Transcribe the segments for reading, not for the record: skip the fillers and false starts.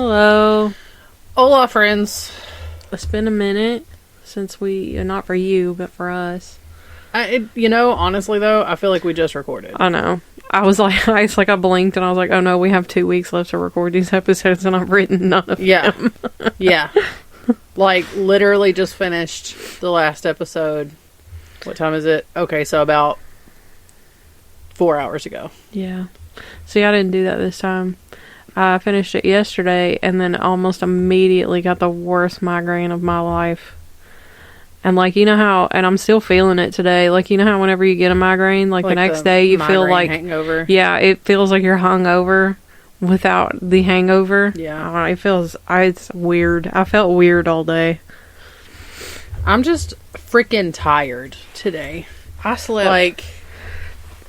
Hello. Hola, friends. It's been a minute since not for you, but for us. Honestly, though, I feel like we just recorded. I know. I was like, I blinked and I was like, oh no, we have 2 weeks left to record these episodes and I've written none of them. Yeah. Like, literally just finished the last episode. What time is it? Okay, so about 4 hours ago. Yeah. See, I didn't do that this time. I finished it yesterday and then almost immediately got the worst migraine of my life. And like, you know how, and I'm still feeling it today, like, you know how whenever you get a migraine, like the next day you feel like, hangover. Yeah, it feels like you're hungover without the hangover. Yeah. It's weird. I felt weird all day. I'm just freaking tired today. I slept. Like,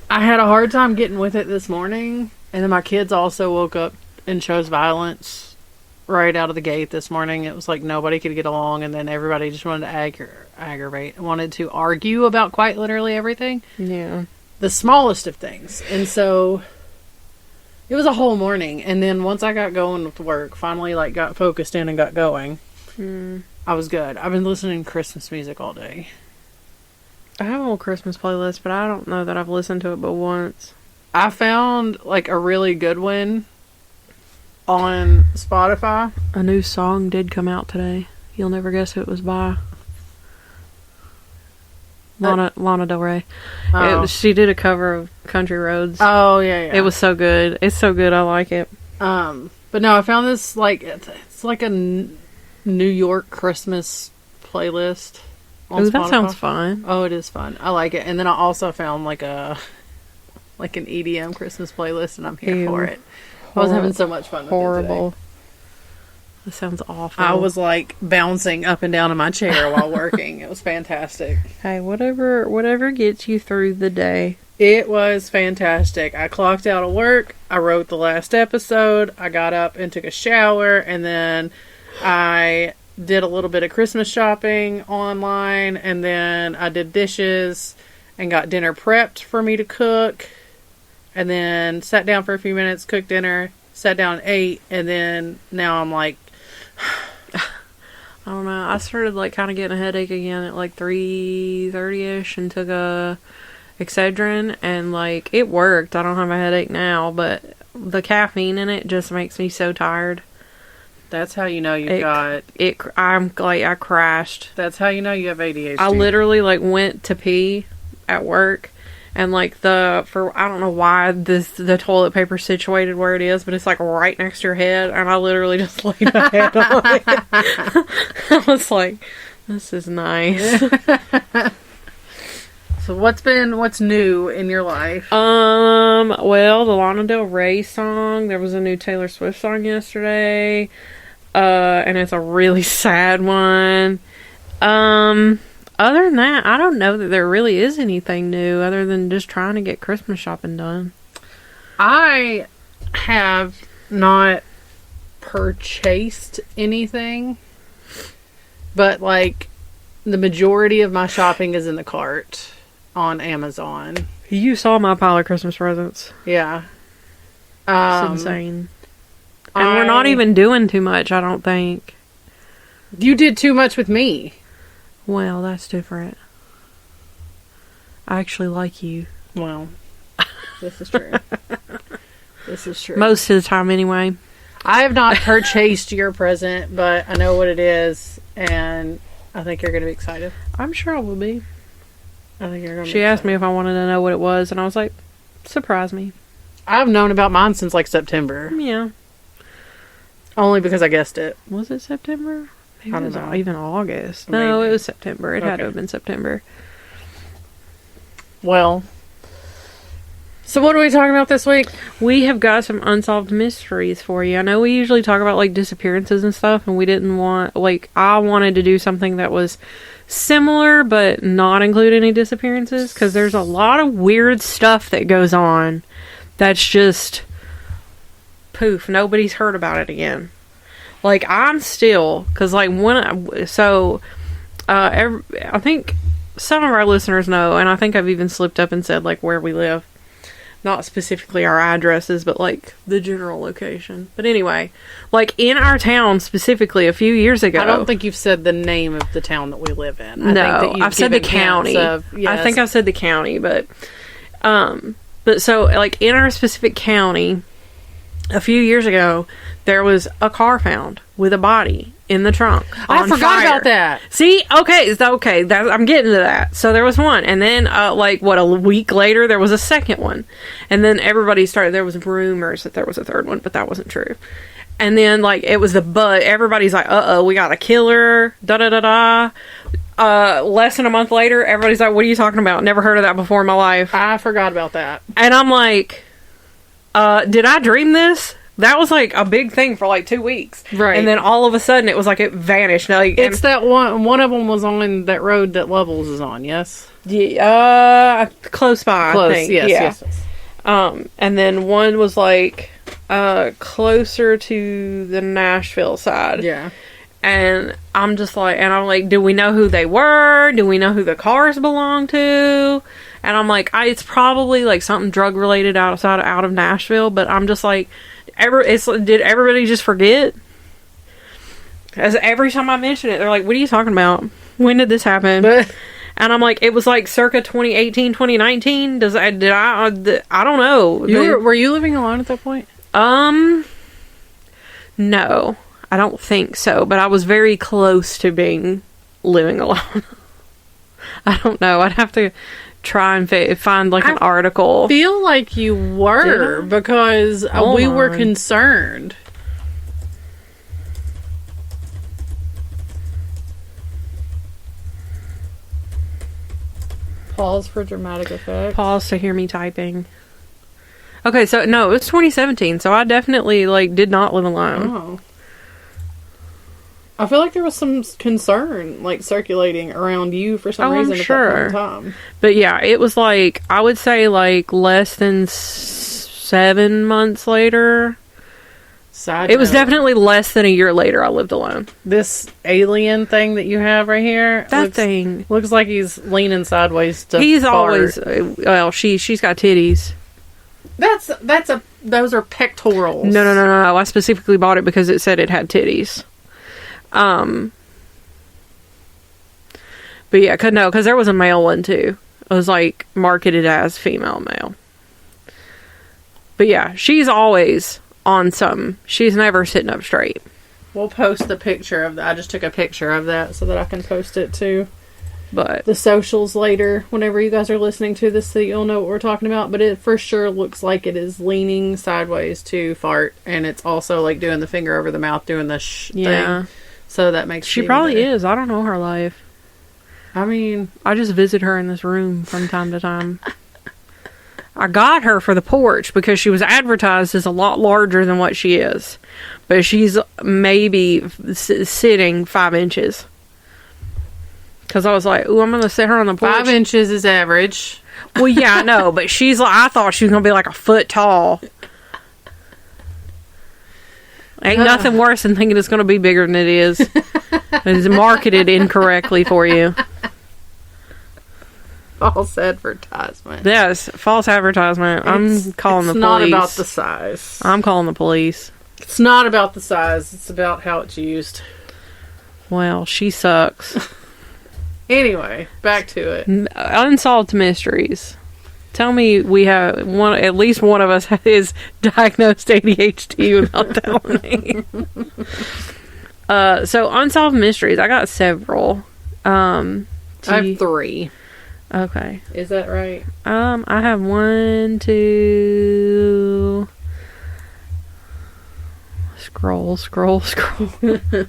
I had a hard time getting with it this morning, and then my kids also woke up and chose violence right out of the gate this morning. It was like nobody could get along, and then everybody just wanted to aggravate, wanted to argue about quite literally everything. Yeah. The smallest of things. And so it was a whole morning, and then once I got going with work, finally like got focused in and got going, I was good. I've been listening to Christmas music all day. I have a whole Christmas playlist, but I don't know that I've listened to it but once. I found like a really good one on Spotify. A new song did come out today. You'll never guess who it was by. Lana Del Rey. Oh. She did a cover of Country Roads. Oh, yeah. It was so good. It's so good. I like it. But no, I found this like it's like a New York Christmas playlist on Ooh, Spotify. that sounds fun. Oh, it is fun. I like it. And then I also found like an EDM Christmas playlist, and I'm here for it. I was having so much fun with it today. That sounds awful. I was like bouncing up and down in my chair while working. It was fantastic. Hey, whatever gets you through the day. It was fantastic. I clocked out of work. I wrote the last episode. I got up and took a shower, and then I did a little bit of Christmas shopping online, and then I did dishes and got dinner prepped for me to cook. And then sat down for a few minutes, cooked dinner, sat down and ate, and then now I'm like... I don't know. I started like kind of getting a headache again at like 3:30ish and took a Excedrin, and like it worked. I don't have a headache now, but the caffeine in it just makes me so tired. That's how you know you got... I crashed. That's how you know you have ADHD. I literally like went to pee at work. And like I don't know why the toilet paper's situated where it is, but it's like right next to your head, and I literally just laid my head on it. I was like, this is nice. So what's new in your life? Well, the Lana Del Rey song, there was a new Taylor Swift song yesterday. And it's a really sad one. Other than that, I don't know that there really is anything new other than just trying to get Christmas shopping done. I have not purchased anything, but like the majority of my shopping is in the cart on Amazon. You saw my pile of Christmas presents. Yeah. It's insane. And we're not even doing too much, I don't think. You did too much with me. Well, that's different. I actually like you. Well, this is true. This is true. Most of the time, anyway. I have not purchased your present, but I know what it is, and I think you're going to be excited. I'm sure I will be. I think you're going to be She asked me if I wanted to know what it was, and I was like, surprise me. I've known about mine since, like, September. Yeah. Only because I guessed it. Was it September? Maybe I don't it was know. Even August. Maybe. No, it was September. It had to have been September. Well, so what are we talking about this week? We have got some unsolved mysteries for you. I know we usually talk about like disappearances and stuff, and we didn't want, like, I wanted to do something that was similar but not include any disappearances, because there's a lot of weird stuff that goes on that's just poof, nobody's heard about it again. Like, I'm still, because, like, I think some of our listeners know, and I think I've even slipped up and said, like, where we live. not specifically our addresses, but like the general location. But anyway, like in our town specifically a few years ago. I don't think you've said the name of the town that we live in. I've said the county. Yes. I think I've said the county, but so like in our specific county, a few years ago, there was a car found with a body in the trunk. I forgot about that. See, okay, I'm getting to that. So there was one, and then a week later, there was a second one, and then everybody started. There was rumors that there was a third one, but that wasn't true. And then it was everybody's like, we got a killer. Da da da da. Less than a month later, everybody's like, what are you talking about? Never heard of that before in my life. I forgot about that. And I'm like, did I dream this? That was a big thing for 2 weeks. Right. And then all of a sudden it was it vanished. It's that one of them was on that road that Levels is on, yes? Yeah, close by, I think. Yes. And then one was closer to the Nashville side. Yeah. And I'm just do we know who they were? Do we know who the cars belong to? And I'm it's probably something drug related out of Nashville, but I'm just did everybody just forget? As every time I mention it, they're like, what are you talking about? When did this happen? And I'm it was circa 2018, 2019. I don't know. Were you living alone at that point? No, I don't think so, but I was very close to living alone. I don't know. I'd have to try and find an article. I feel like you were because we were concerned. Pause for dramatic effect. Pause to hear me typing. Okay, so no, it was 2017, so I definitely did not live alone. Oh. I feel like there was some concern circulating around you for some reason at that point in time. But yeah, it was I would say less than 7 months later. It was definitely less than a year later I lived alone. This alien thing that you have right here. Thing looks like he's leaning sideways to He's fart. always she's got titties. Those are pectorals. No. I specifically bought it because it said it had titties. But yeah, because there was a male one too. It was marketed as female male. But yeah, she's always on something. She's never sitting up straight. We'll post the picture of that. I just took a picture of that so that I can post it to but the socials later whenever you guys are listening to this so you'll know what we're talking about. But it for sure looks like it is leaning sideways to fart, and it's also doing the finger over the mouth doing the thing. So that makes she probably is. I don't know her life. I mean, I just visit her in this room from time to time. I got her for the porch because she was advertised as a lot larger than what she is. But she's maybe sitting 5 inches. Because I was ooh, I'm going to sit her on the porch. 5 inches is average. Well, yeah, I know. But I thought she was going to be a foot tall. Ain't nothing worse than thinking it's going to be bigger than it is. It's marketed incorrectly for you. False advertisement. Yes, false advertisement. I'm calling the police. It's not about the size. I'm calling the police. It's not about the size. It's about how it's used. Well, she sucks. Anyway, back to it. Unsolved Mysteries. Tell me we have at least one of us is diagnosed ADHD without telling me. So Unsolved Mysteries, I got several. I have 3. Okay. Is that right? I have 1, 2. Scroll.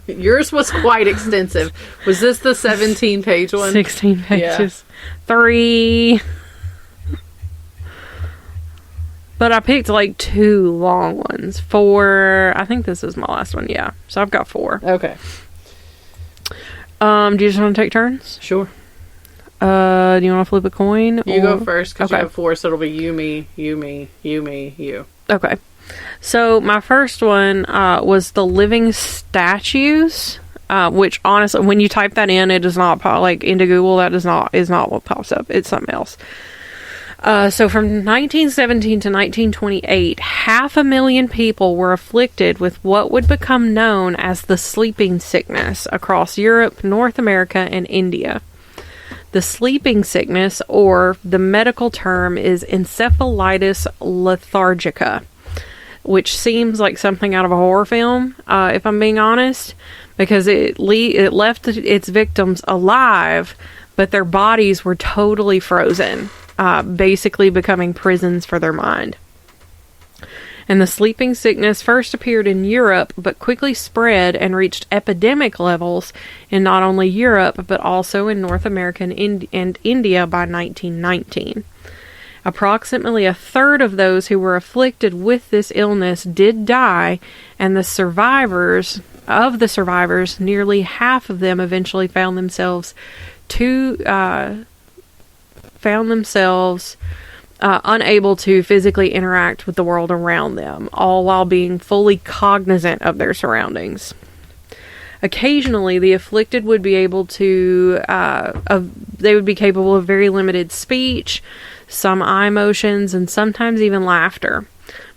Yours was quite extensive. Was this the 17-page one? 16 pages. Yeah. 3. But I picked 2 long ones. 4. I think this is my last one. Yeah. So I've got 4. Okay. Do you just want to take turns? Sure. Do you want to flip a coin? You go first because you have 4, so it'll be you, me, you, me, you, me, you. Okay. So my first one was the living statues, which honestly, when you type that in, it does not pop into Google. That is not what pops up. It's something else. So from 1917 to 1928, 500,000 people were afflicted with what would become known as the sleeping sickness across Europe, North America, and India. The sleeping sickness, or the medical term, is encephalitis lethargica, which seems like something out of a horror film, if I'm being honest, because it left its victims alive, but their bodies were totally frozen, basically becoming prisons for their mind. And the sleeping sickness first appeared in Europe, but quickly spread and reached epidemic levels in not only Europe, but also in North America and India by 1919. Approximately a third of those who were afflicted with this illness did die, and the survivors, nearly half of them eventually found themselves unable to physically interact with the world around them, all while being fully cognizant of their surroundings. Occasionally, the afflicted would be able to, they would be capable of very limited speech, some eye motions, and sometimes even laughter.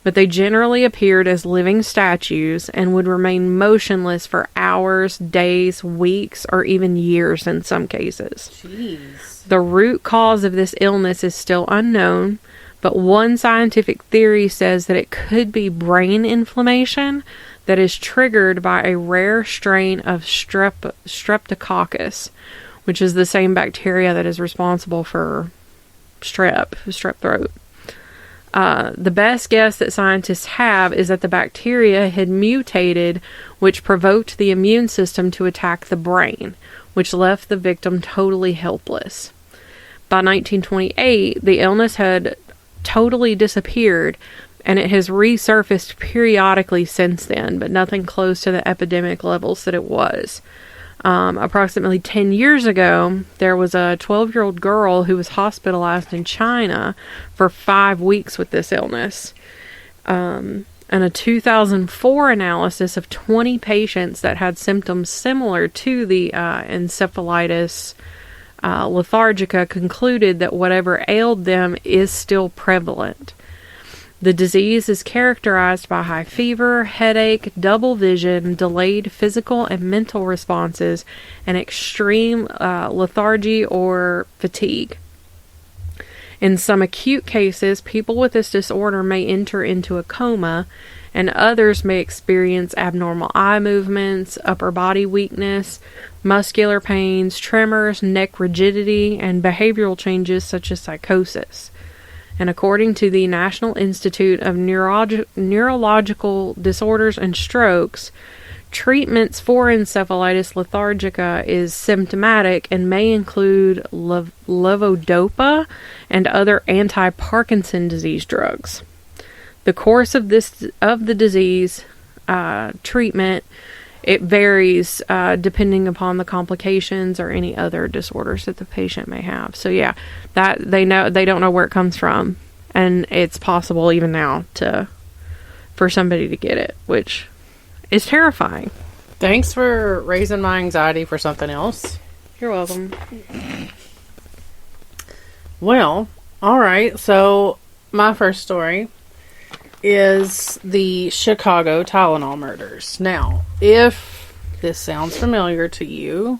But they generally appeared as living statues and would remain motionless for hours, days, weeks, or even years in some cases. Jeez. The root cause of this illness is still unknown, but one scientific theory says that it could be brain inflammation that is triggered by a rare strain of streptococcus, which is the same bacteria that is responsible for strep throat. The best guess that scientists have is that the bacteria had mutated, which provoked the immune system to attack the brain, which left the victim totally helpless. By 1928, the illness had totally disappeared, and it has resurfaced periodically since then, but nothing close to the epidemic levels that it was. Approximately 10 years ago, there was a 12-year-old girl who was hospitalized in China for 5 weeks with this illness. And a 2004 analysis of 20 patients that had symptoms similar to the encephalitis lethargica concluded that whatever ailed them is still prevalent. The disease is characterized by high fever, headache, double vision, delayed physical and mental responses, and extreme lethargy or fatigue. In some acute cases, people with this disorder may enter into a coma, and others may experience abnormal eye movements, upper body weakness, muscular pains, tremors, neck rigidity, and behavioral changes such as psychosis. And according to the National Institute of Neurological Disorders and Strokes, treatments for encephalitis lethargica is symptomatic and may include levodopa and other anti-Parkinson disease drugs. The course of the disease treatment, it varies depending upon the complications or any other disorders that the patient may have. So yeah, that they don't know where it comes from, and it's possible even now for somebody to get it, which is terrifying. Thanks for raising my anxiety for something else. You're welcome. Well, all right. So my first story is the Chicago Tylenol murders. Now, if this sounds familiar to you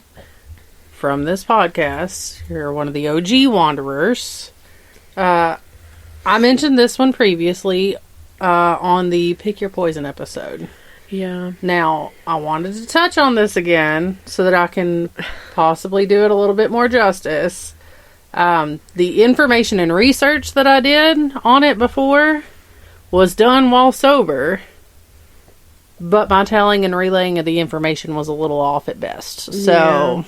from this podcast, you're one of the OG wanderers. I mentioned this one previously on the Pick Your Poison episode. Yeah. Now, I wanted to touch on this again so that I can possibly do it a little bit more justice. The information and research that I did on it before was done while sober, but my telling and relaying of the information was a little off at best. So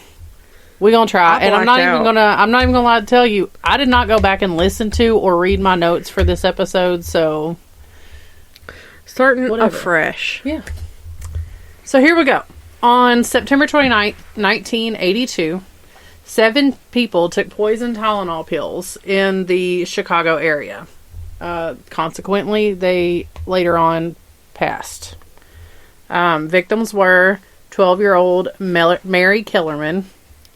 we're gonna try, and I'm not even gonna lie to tell you, I did not go back and listen to or read my notes for this episode. So starting afresh. Yeah. So here we go. On September 29th, 1982, 7 people took poison Tylenol pills in the Chicago area. Consequently, they later on passed. Victims were 12-year-old Mary Killerman,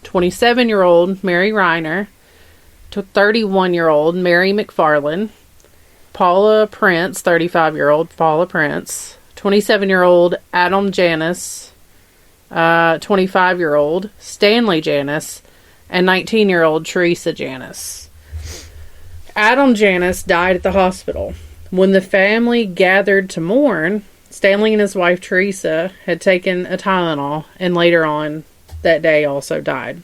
27-year-old Mary Reiner, 31-year-old Mary McFarland, Paula Prince, 35-year-old Paula Prince, 27-year-old Adam Janis, 25-year-old Stanley Janis, and 19-year-old Teresa Janis. Adam Janis died at the hospital. When the family gathered to mourn, Stanley and his wife Teresa had taken a Tylenol and later on that day also died.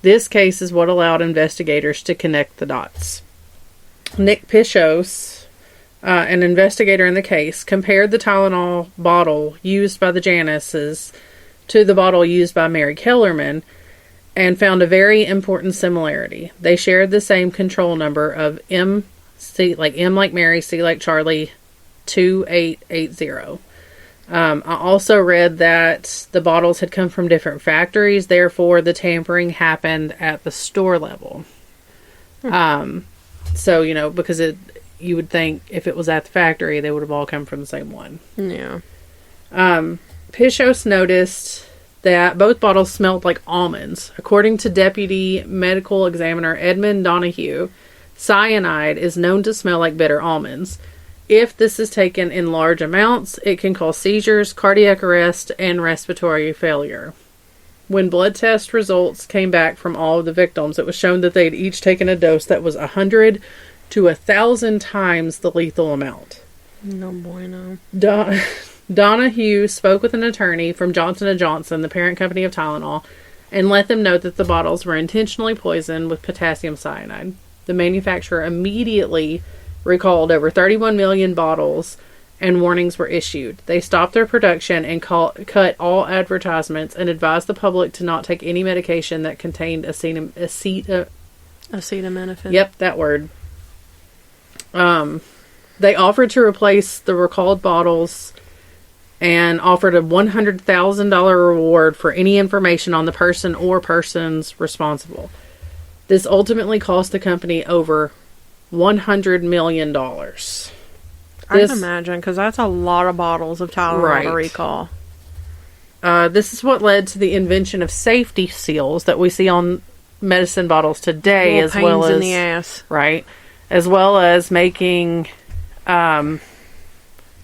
This case is what allowed investigators to connect the dots. Nick Pichos, an investigator in the case, compared the Tylenol bottle used by the Janises to the bottle used by Mary Kellerman and found a very important similarity. They shared the same control number of M like Mary, C like Charlie, 2880. I also read that the bottles had come from different factories, therefore the tampering happened at the store level. So, you know, because you would think if it was at the factory, they would have all come from the same one. Yeah. Pichos noticed that both bottles smelled like almonds. According to Deputy Medical Examiner Edmund Donahue, cyanide is known to smell like bitter almonds. If this is taken in large amounts, it can cause seizures, cardiac arrest, and respiratory failure. When blood test results came back from all of the victims, it was shown that they'd each taken a dose that was 100 to 1,000 times the lethal amount. No bueno. Donahue spoke with an attorney from Johnson & Johnson, the parent company of Tylenol, and let them know that the bottles were intentionally poisoned with potassium cyanide. The manufacturer immediately recalled over 31 million bottles and warnings were issued. They stopped their production and cut all advertisements and advised the public to not take any medication that contained acetaminophen. Yep, that word. They offered to replace the recalled bottles and offered a $100,000 reward for any information on the person or persons responsible. This ultimately cost the company over $100 million. I can imagine, because that's a lot of bottles of Tylenol to recall. This is what led to the invention of safety seals that we see on medicine bottles today, as well as in the ass. Right, as well as making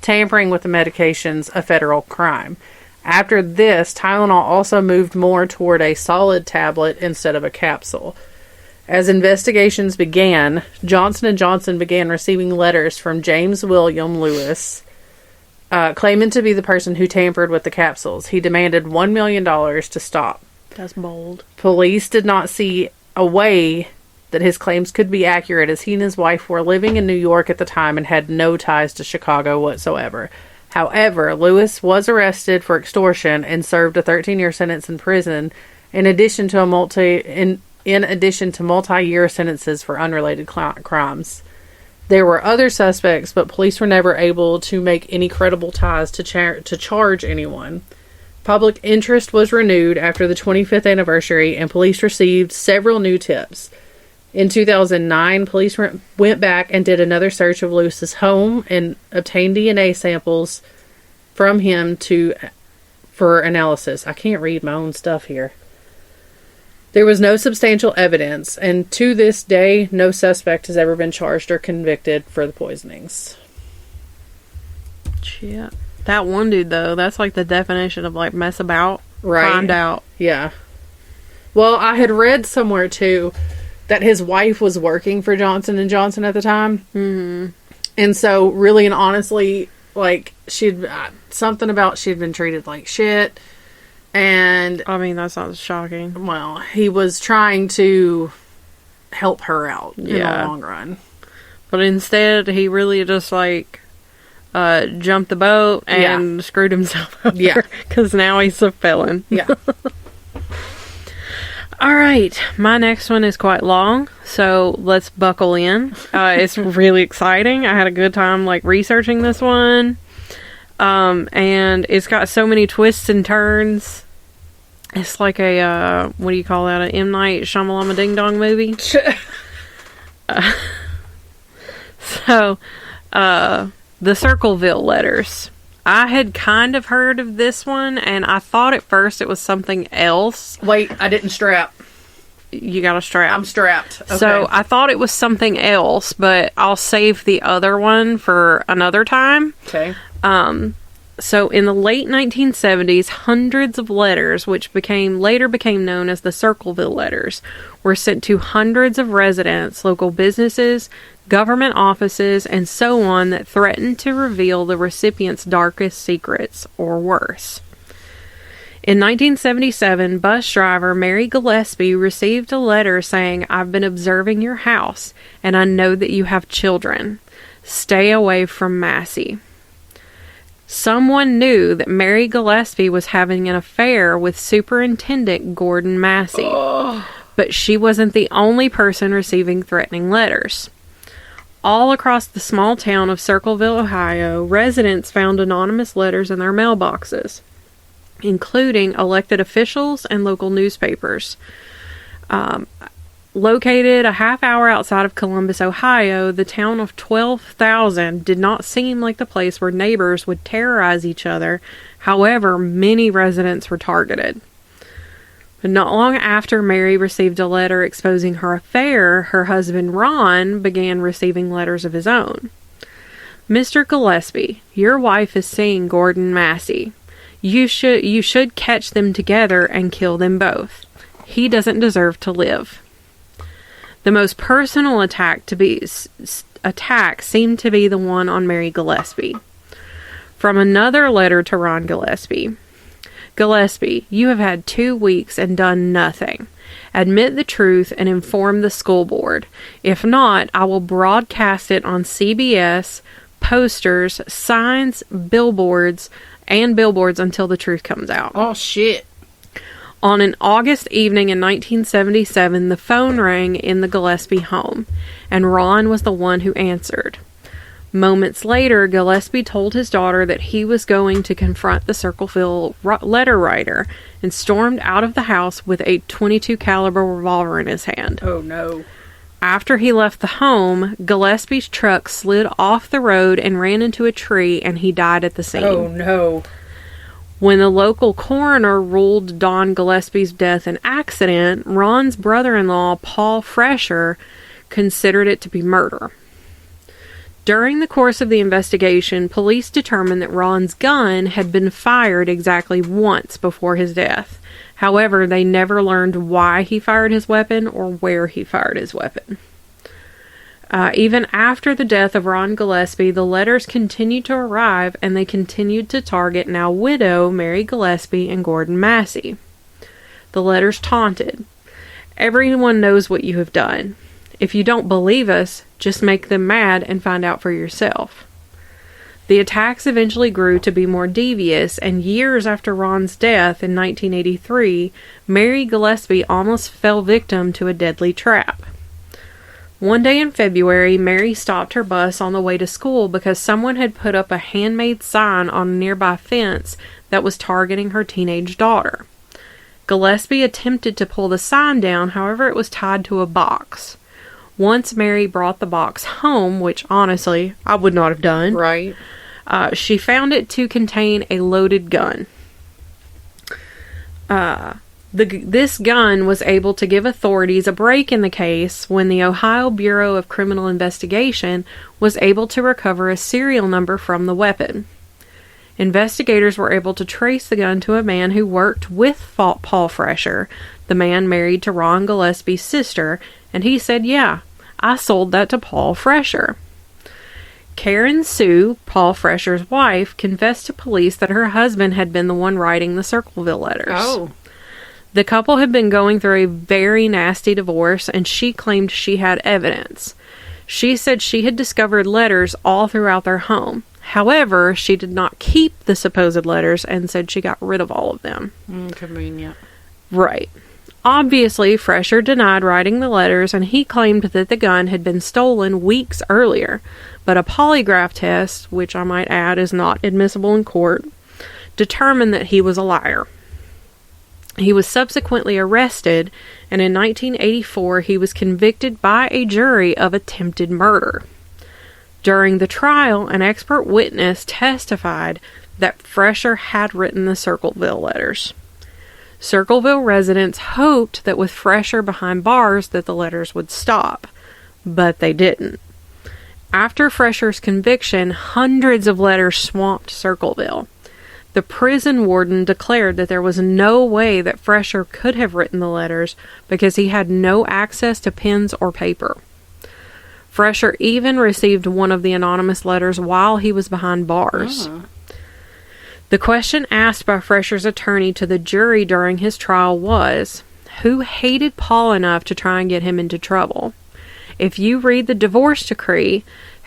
tampering with the medications a federal crime. After this, Tylenol also moved more toward a solid tablet instead of a capsule. As investigations began, Johnson & Johnson began receiving letters from James William Lewis, claiming to be the person who tampered with the capsules. He demanded $1 million to stop. That's bold. Police did not see a way that his claims could be accurate, as he and his wife were living in New York at the time and had no ties to Chicago whatsoever. However, Lewis was arrested for extortion and served a 13-year sentence in prison, in addition to multi-year sentences for unrelated crimes. There were other suspects, but police were never able to make any credible ties to charge anyone. Public interest was renewed after the 25th anniversary, and police received several new tips. In 2009, police went back and did another search of Lewis's home and obtained DNA samples from him for analysis. I can't read my own stuff here. There was no substantial evidence, and to this day, no suspect has ever been charged or convicted for the poisonings. Shit. That one dude, though, that's like the definition of, like, mess about, right. Find out. Yeah. Well, I had read somewhere, too, that his wife was working for Johnson & Johnson at the time. Mm-hmm. And so, really and honestly, like, she'd been treated like shit. And I mean, that's not shocking. Well, he was trying to help her out in the long run. But instead, he really just, like, jumped the boat and screwed himself over. Yeah. Because now he's a felon. Yeah. All right. My next one is quite long, so let's buckle in. It's really exciting. I had a good time, like, researching this one. And it's got so many twists and turns. It's like a, what do you call that? An M. Night Shyamalama Ding Dong movie. The Circleville letters. I had kind of heard of this one, and I thought at first it was something else. Wait, I didn't strap. You got a strap. I'm strapped. Okay. So I thought it was something else, but I'll save the other one for another time. Okay. So in the late 1970s, hundreds of letters, which later became known as the Circleville letters, were sent to hundreds of residents, local businesses, government offices, and so on that threatened to reveal the recipient's darkest secrets, or worse. In 1977, bus driver Mary Gillespie received a letter saying, "I've been observing your house, and I know that you have children. Stay away from Massey." Someone knew that Mary Gillespie was having an affair with Superintendent Gordon Massey, but she wasn't the only person receiving threatening letters. All across the small town of Circleville, Ohio, residents found anonymous letters in their mailboxes, including elected officials and local newspapers. Located a half hour outside of Columbus, Ohio, the town of 12,000 did not seem like the place where neighbors would terrorize each other. However, many residents were targeted. But not long after Mary received a letter exposing her affair, her husband Ron began receiving letters of his own. "Mr. Gillespie, your wife is seeing Gordon Massey. You should catch them together and kill them both. He doesn't deserve to live." The most personal attack seemed to be the one on Mary Gillespie. From another letter to Ron Gillespie. "Gillespie, you have had 2 weeks and done nothing. Admit the truth and inform the school board. If not, I will broadcast it on CBS, posters, signs, billboards until the truth comes out." Oh, shit. On an August evening in 1977, the phone rang in the Gillespie home, and Ron was the one who answered. Moments later, Gillespie told his daughter that he was going to confront the Circleville letter writer and stormed out of the house with a .22 caliber revolver in his hand. Oh, no. After he left the home, Gillespie's truck slid off the road and ran into a tree, and he died at the scene. Oh, no. When the local coroner ruled Don Gillespie's death an accident, Ron's brother-in-law, Paul Fresher, considered it to be murder. During the course of the investigation, police determined that Ron's gun had been fired exactly once before his death. However, they never learned why he fired his weapon or where he fired his weapon. Even after the death of Ron Gillespie, the letters continued to arrive, and they continued to target now widow Mary Gillespie and Gordon Massey. The letters taunted, "Everyone knows what you have done. If you don't believe us, just make them mad and find out for yourself." The attacks eventually grew to be more devious, and years after Ron's death in 1983, Mary Gillespie almost fell victim to a deadly trap. One day in February, Mary stopped her bus on the way to school because someone had put up a handmade sign on a nearby fence that was targeting her teenage daughter. Gillespie attempted to pull the sign down, however it was tied to a box. Once Mary brought the box home, which honestly I would not have done, Right. She found it to contain a loaded gun. This gun was able to give authorities a break in the case when the Ohio Bureau of Criminal Investigation was able to recover a serial number from the weapon. Investigators were able to trace the gun to a man who worked with Paul Fresher, the man married to Ron Gillespie's sister, and he said, "Yeah, I sold that to Paul Fresher." Karen Sue, Paul Fresher's wife, confessed to police that her husband had been the one writing the Circleville letters. Oh. The couple had been going through a very nasty divorce, and she claimed she had evidence. She said she had discovered letters all throughout their home. However, she did not keep the supposed letters and said she got rid of all of them. Convenient. Right. Obviously, Fresher denied writing the letters, and he claimed that the gun had been stolen weeks earlier. But a polygraph test, which I might add is not admissible in court, determined that he was a liar. He was subsequently arrested, and in 1984 he was convicted by a jury of attempted murder. During the trial, an expert witness testified that Fresher had written the Circleville letters. Circleville residents hoped that with Fresher behind bars that the letters would stop, but they didn't. After Fresher's conviction, hundreds of letters swamped Circleville. The prison warden declared that there was no way that Fresher could have written the letters because he had no access to pens or paper. Fresher even received one of the anonymous letters while he was behind bars. The question asked by Fresher's attorney to the jury during his trial was, who hated Paul enough to try and get him into trouble? If you read the divorce decree,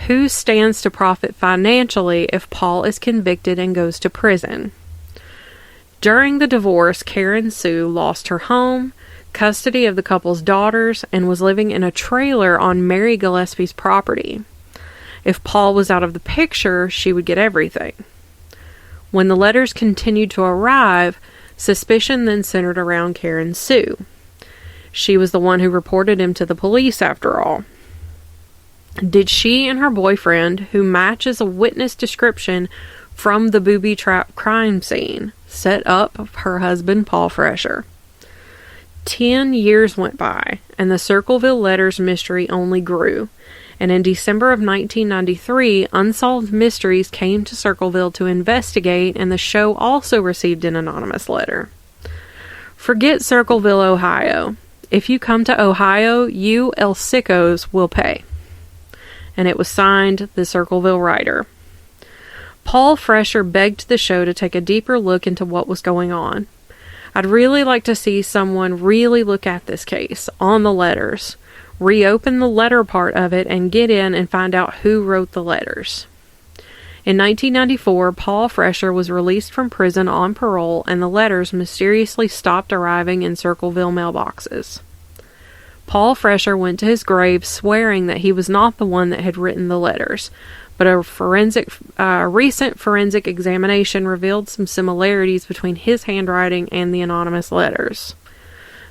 who stands to profit financially if Paul is convicted and goes to prison? During the divorce, Karen Sue lost her home, custody of the couple's daughters, and was living in a trailer on Mary Gillespie's property. If Paul was out of the picture, she would get everything. When the letters continued to arrive, suspicion then centered around Karen Sue. She was the one who reported him to the police, after all. Did she and her boyfriend, who matches a witness description from the booby trap crime scene, set up her husband, Paul Fresher? 10 years went by, and the Circleville letters mystery only grew. And in December of 1993, Unsolved Mysteries came to Circleville to investigate, and the show also received an anonymous letter. Forget Circleville, Ohio. If you come to Ohio, you El Sickos will pay. And it was signed the Circleville Writer. Paul Fresher begged the show to take a deeper look into what was going on. I'd really like to see someone really look at this case, on the letters, reopen the letter part of it, and get in and find out who wrote the letters. In 1994, Paul Fresher was released from prison on parole, and the letters mysteriously stopped arriving in Circleville mailboxes. Paul Fresher went to his grave swearing that he was not the one that had written the letters, but a recent forensic examination revealed some similarities between his handwriting and the anonymous letters.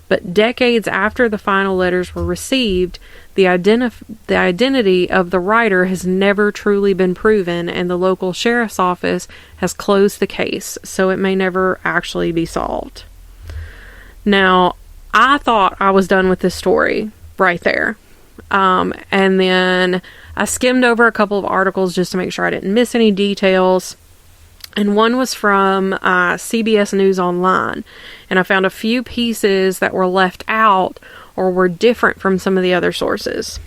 But decades after the final letters were received, the identity of the writer has never truly been proven, and the local sheriff's office has closed the case, so it may never actually be solved. Now, I thought I was done with this story right there. And then I skimmed over a couple of articles just to make sure I didn't miss any details. And one was from CBS News Online. And I found a few pieces that were left out or were different from some of the other sources.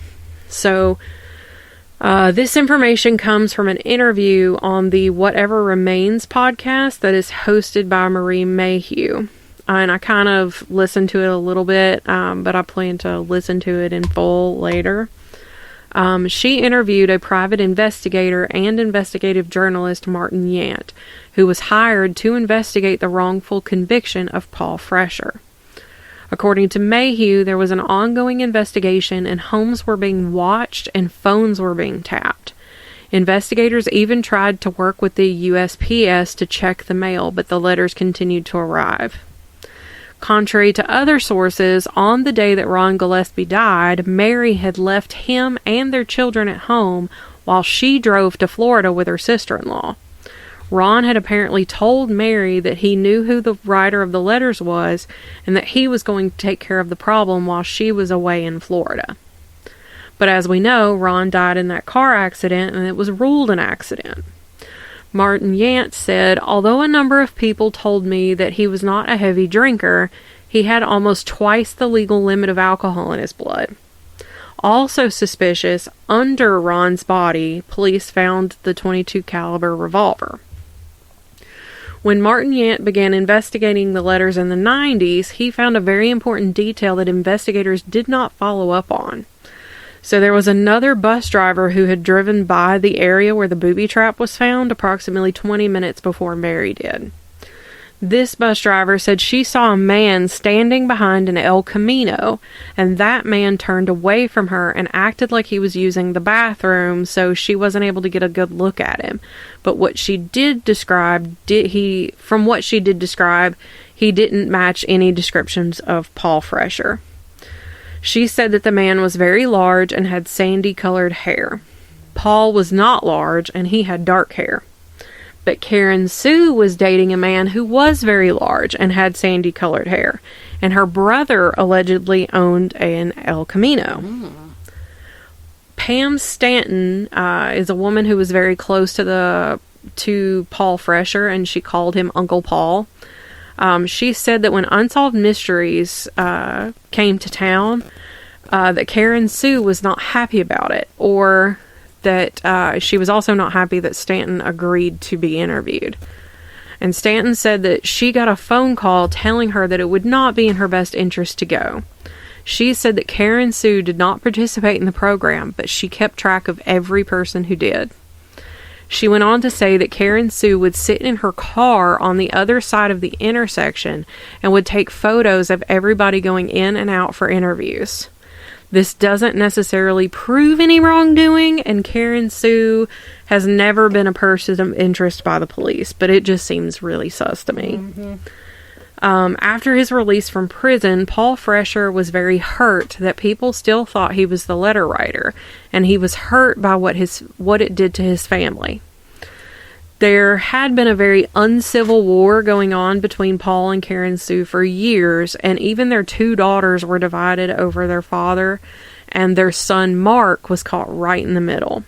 So this information comes from an interview on the Whatever Remains podcast that is hosted by Marie Mayhew. And I kind of listened to it a little bit, but I plan to listen to it in full later. She interviewed a private investigator and investigative journalist, Martin Yant, who was hired to investigate the wrongful conviction of Paul Fresher. According to Mayhew, there was an ongoing investigation and homes were being watched and phones were being tapped. Investigators even tried to work with the USPS to check the mail, but the letters continued to arrive. Contrary to other sources, on the day that Ron Gillespie died, Mary had left him and their children at home while she drove to Florida with her sister-in-law. Ron had apparently told Mary that he knew who the writer of the letters was and that he was going to take care of the problem while she was away in Florida. But as we know, Ron died in that car accident and it was ruled an accident. Martin Yant said, although a number of people told me that he was not a heavy drinker, he had almost twice the legal limit of alcohol in his blood. Also suspicious, under Ron's body, police found the .22 caliber revolver. When Martin Yant began investigating the letters in the 90s, he found a very important detail that investigators did not follow up on. So there was another bus driver who had driven by the area where the booby trap was found approximately 20 minutes before Mary did. This bus driver said she saw a man standing behind an El Camino, and that man turned away from her and acted like he was using the bathroom, so she wasn't able to get a good look at him. But what she did describe, he didn't match any descriptions of Paul Fresher. She said that the man was very large and had sandy-colored hair. Paul was not large, and he had dark hair. But Karen Sue was dating a man who was very large and had sandy-colored hair, and her brother allegedly owned an El Camino. Pam Stanton is a woman who was very close to Paul Fresher, and she called him Uncle Paul. She said that when Unsolved Mysteries came to town, that Karen Sue was not happy about it, or that she was also not happy that Stanton agreed to be interviewed. And Stanton said that she got a phone call telling her that it would not be in her best interest to go. She said that Karen Sue did not participate in the program, but she kept track of every person who did. She went on to say that Karen Sue would sit in her car on the other side of the intersection and would take photos of everybody going in and out for interviews. This doesn't necessarily prove any wrongdoing, and Karen Sue has never been a person of interest by the police, but it just seems really sus to me. After his release from prison, Paul Fresher was very hurt that people still thought he was the letter writer, and he was hurt by what it did to his family. There had been a very uncivil war going on between Paul and Karen Sue for years, and even their two daughters were divided over their father, and their son Mark was caught right in the middle.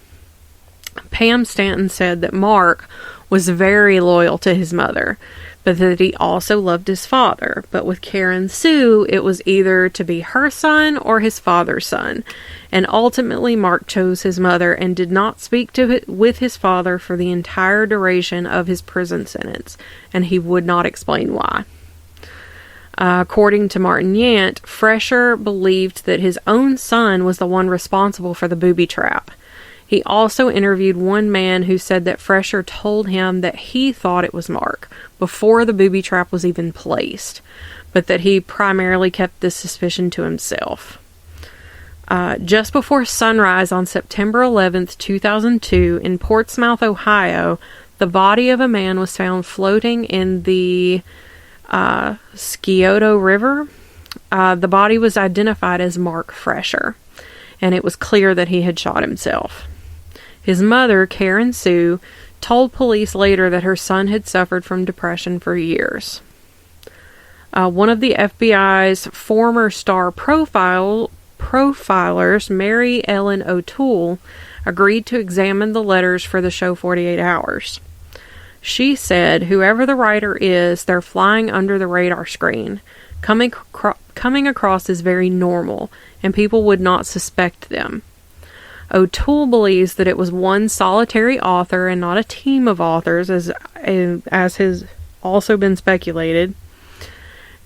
Pam Stanton said that Mark was very loyal to his mother, but that he also loved his father. But with Karen Sue, it was either to be her son or his father's son. And ultimately, Mark chose his mother and did not speak with his father for the entire duration of his prison sentence, and he would not explain why. According to Martin Yant, Fresher believed that his own son was the one responsible for the booby trap. He also interviewed one man who said that Fresher told him that he thought it was Mark before the booby trap was even placed, but that he primarily kept this suspicion to himself. Just before sunrise on September 11th, 2002, in Portsmouth, Ohio, the body of a man was found floating in the Scioto River. The body was identified as Mark Fresher, and it was clear that he had shot himself. His mother, Karen Sue, told police later that her son had suffered from depression for years. One of the FBI's former star profilers, Mary Ellen O'Toole, agreed to examine the letters for the show 48 Hours. She said, whoever the writer is, they're flying under the radar screen. Coming across as very normal, and people would not suspect them. O'Toole believes that it was one solitary author and not a team of authors, as has also been speculated.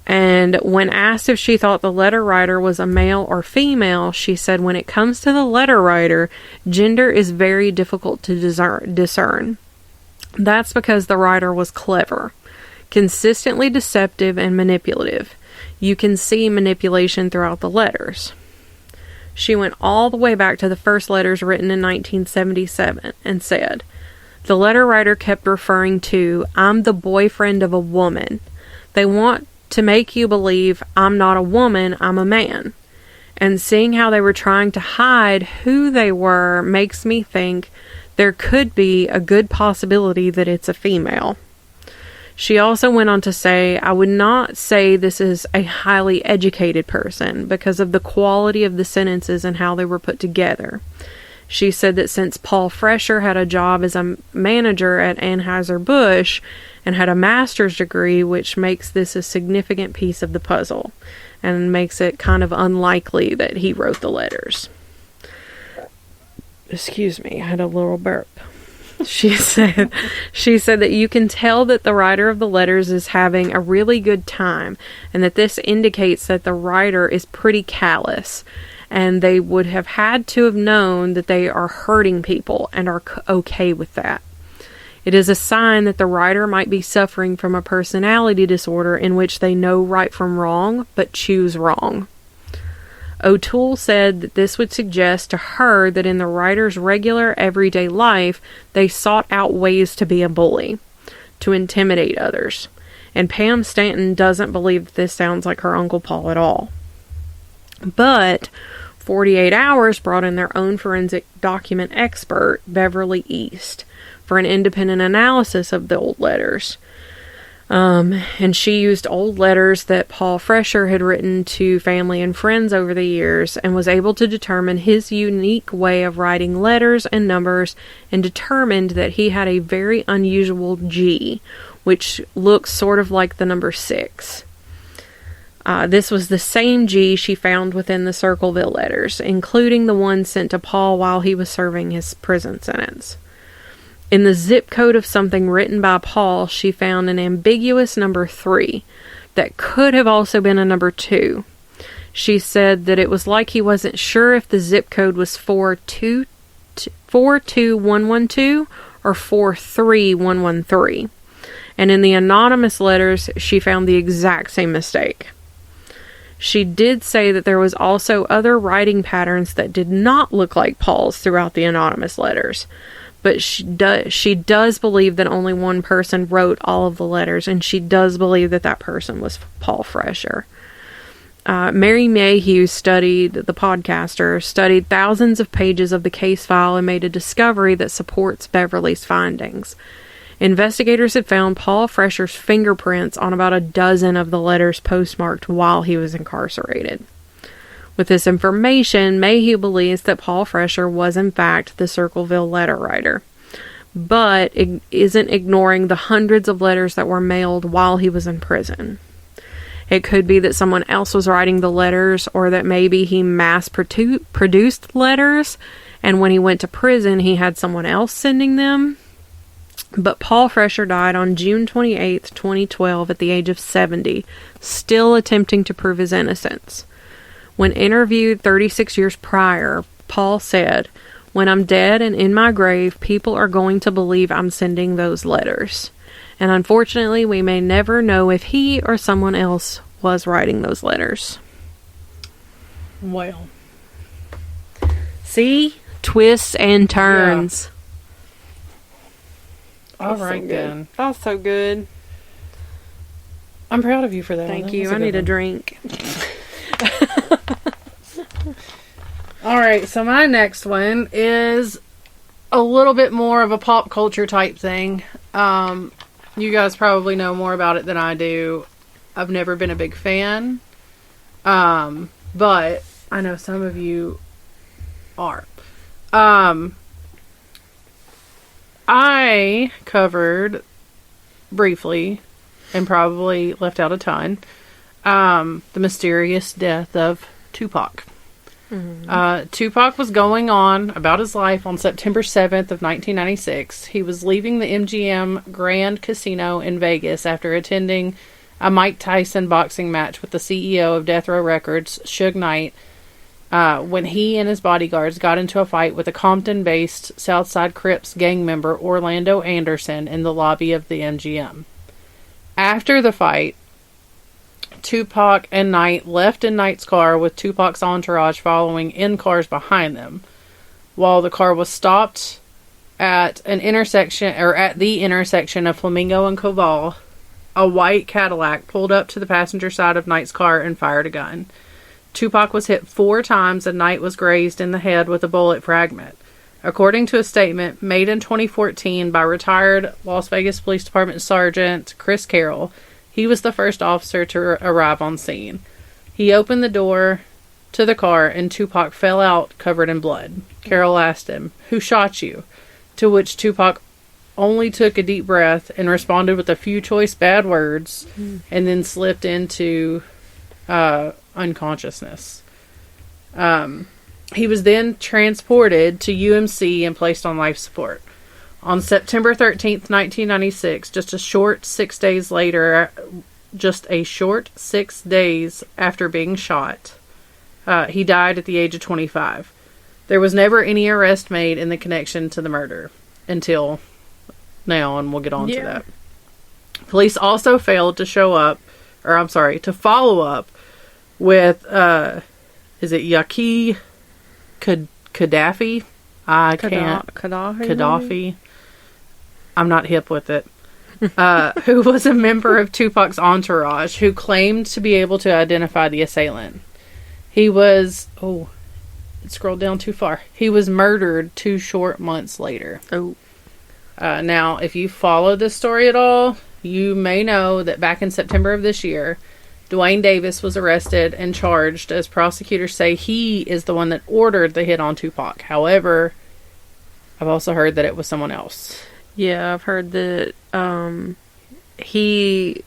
And when asked if she thought the letter writer was a male or female, she said when it comes to the letter writer, gender is very difficult to discern. That's because the writer was clever, consistently deceptive and manipulative. You can see manipulation throughout the letters. She went all the way back to the first letters written in 1977 and said, the letter writer kept referring to, I'm the boyfriend of a woman. They want to make you believe I'm not a woman, I'm a man. And seeing how they were trying to hide who they were makes me think there could be a good possibility that it's a female. She also went on to say, I would not say this is a highly educated person because of the quality of the sentences and how they were put together. She said that since Paul Fresher had a job as a manager at Anheuser-Busch and had a master's degree, which makes this a significant piece of the puzzle and makes it kind of unlikely that he wrote the letters. Excuse me, I had a little burp. She said that you can tell that the writer of the letters is having a really good time, and that this indicates that the writer is pretty callous, and they would have had to have known that they are hurting people and are okay with that. It is a sign that the writer might be suffering from a personality disorder in which they know right from wrong, but choose wrong. O'Toole said that this would suggest to her that in the writer's regular everyday life, they sought out ways to be a bully, to intimidate others. And Pam Stanton doesn't believe that this sounds like her Uncle Paul at all. But 48 Hours brought in their own forensic document expert, Beverly East. for an independent analysis of the old letters. And she used old letters that Paul Fresher had written to family and friends over the years and was able to determine his unique way of writing letters and numbers, and determined that he had a very unusual G, which looks sort of like the number 6. This was the same G she found within the Circleville letters, including the one sent to Paul while he was serving his prison sentence. In the zip code of something written by Paul, she found an ambiguous number 3 that could have also been a number 2. She said that it was like he wasn't sure if the zip code was 42112 or 43113. And in the anonymous letters, she found the exact same mistake. She did say that there was also other writing patterns that did not look like Paul's throughout the anonymous letters. But she does believe that only one person wrote all of the letters, and she does believe that that person was Paul Fresher. Mary Mayhew, the podcaster, studied thousands of pages of the case file and made a discovery that supports Beverly's findings. Investigators had found Paul Fresher's fingerprints on about a dozen of the letters postmarked while he was incarcerated. With this information, Mayhew believes that Paul Fresher was in fact the Circleville letter writer, but isn't ignoring the hundreds of letters that were mailed while he was in prison. It could be that someone else was writing the letters, or that maybe he mass-produced letters, and when he went to prison, he had someone else sending them. But Paul Fresher died on June 28, 2012, at the age of 70, still attempting to prove his innocence. When interviewed 36 years prior, Paul said, "When I'm dead and in my grave, people are going to believe I'm sending those letters. And unfortunately, we may never know if he or someone else was writing those letters." Well. See? Twists and turns. Yeah. All right, then. That was so good. I'm proud of you for that. Thank you. I need a drink. Alright, so my next one is a little bit more of a pop culture type thing. You guys probably know more about it than I do. I've never been a big fan. But I know some of you are. I covered briefly, and probably left out a ton, the mysterious death of Tupac. Mm-hmm. Tupac was going on about his life on September 7th of 1996. He was leaving the MGM Grand Casino in Vegas after attending a Mike Tyson boxing match with the CEO of Death Row Records, Suge Knight, when he and his bodyguards got into a fight with a Compton-based Southside Crips gang member, Orlando Anderson, in the lobby of the MGM. After the fight, Tupac and Knight left in Knight's car with Tupac's entourage following in cars behind them. While the car was stopped at the intersection of Flamingo and Koval, a white Cadillac pulled up to the passenger side of Knight's car and fired a gun. Tupac was hit 4 times and Knight was grazed in the head with a bullet fragment. According to a statement made in 2014 by retired Las Vegas Police Department Sergeant Chris Carroll, he was the first officer to arrive on scene. He opened the door to the car and Tupac fell out covered in blood. Carroll asked him, "Who shot you?" To which Tupac only took a deep breath and responded with a few choice bad words and then slipped into unconsciousness. He was then transported to UMC and placed on life support. On September 13th, 1996, just a short 6 days after being shot, he died at the age of 25. There was never any arrest made in the connection to the murder until now, and we'll get on to that. Police also failed to follow up with, is it Yaqui Gaddafi? Gaddafi. I'm not hip with it. Who was a member of Tupac's entourage, who claimed to be able to identify the assailant. He was... Oh, it scrolled down too far. He was murdered 2 short months later. Oh. Now, if you follow this story at all, you may know that back in September of this year, Dwayne Davis was arrested and charged, as prosecutors say he is the one that ordered the hit on Tupac. However, I've also heard that it was someone else. Yeah, I've heard that he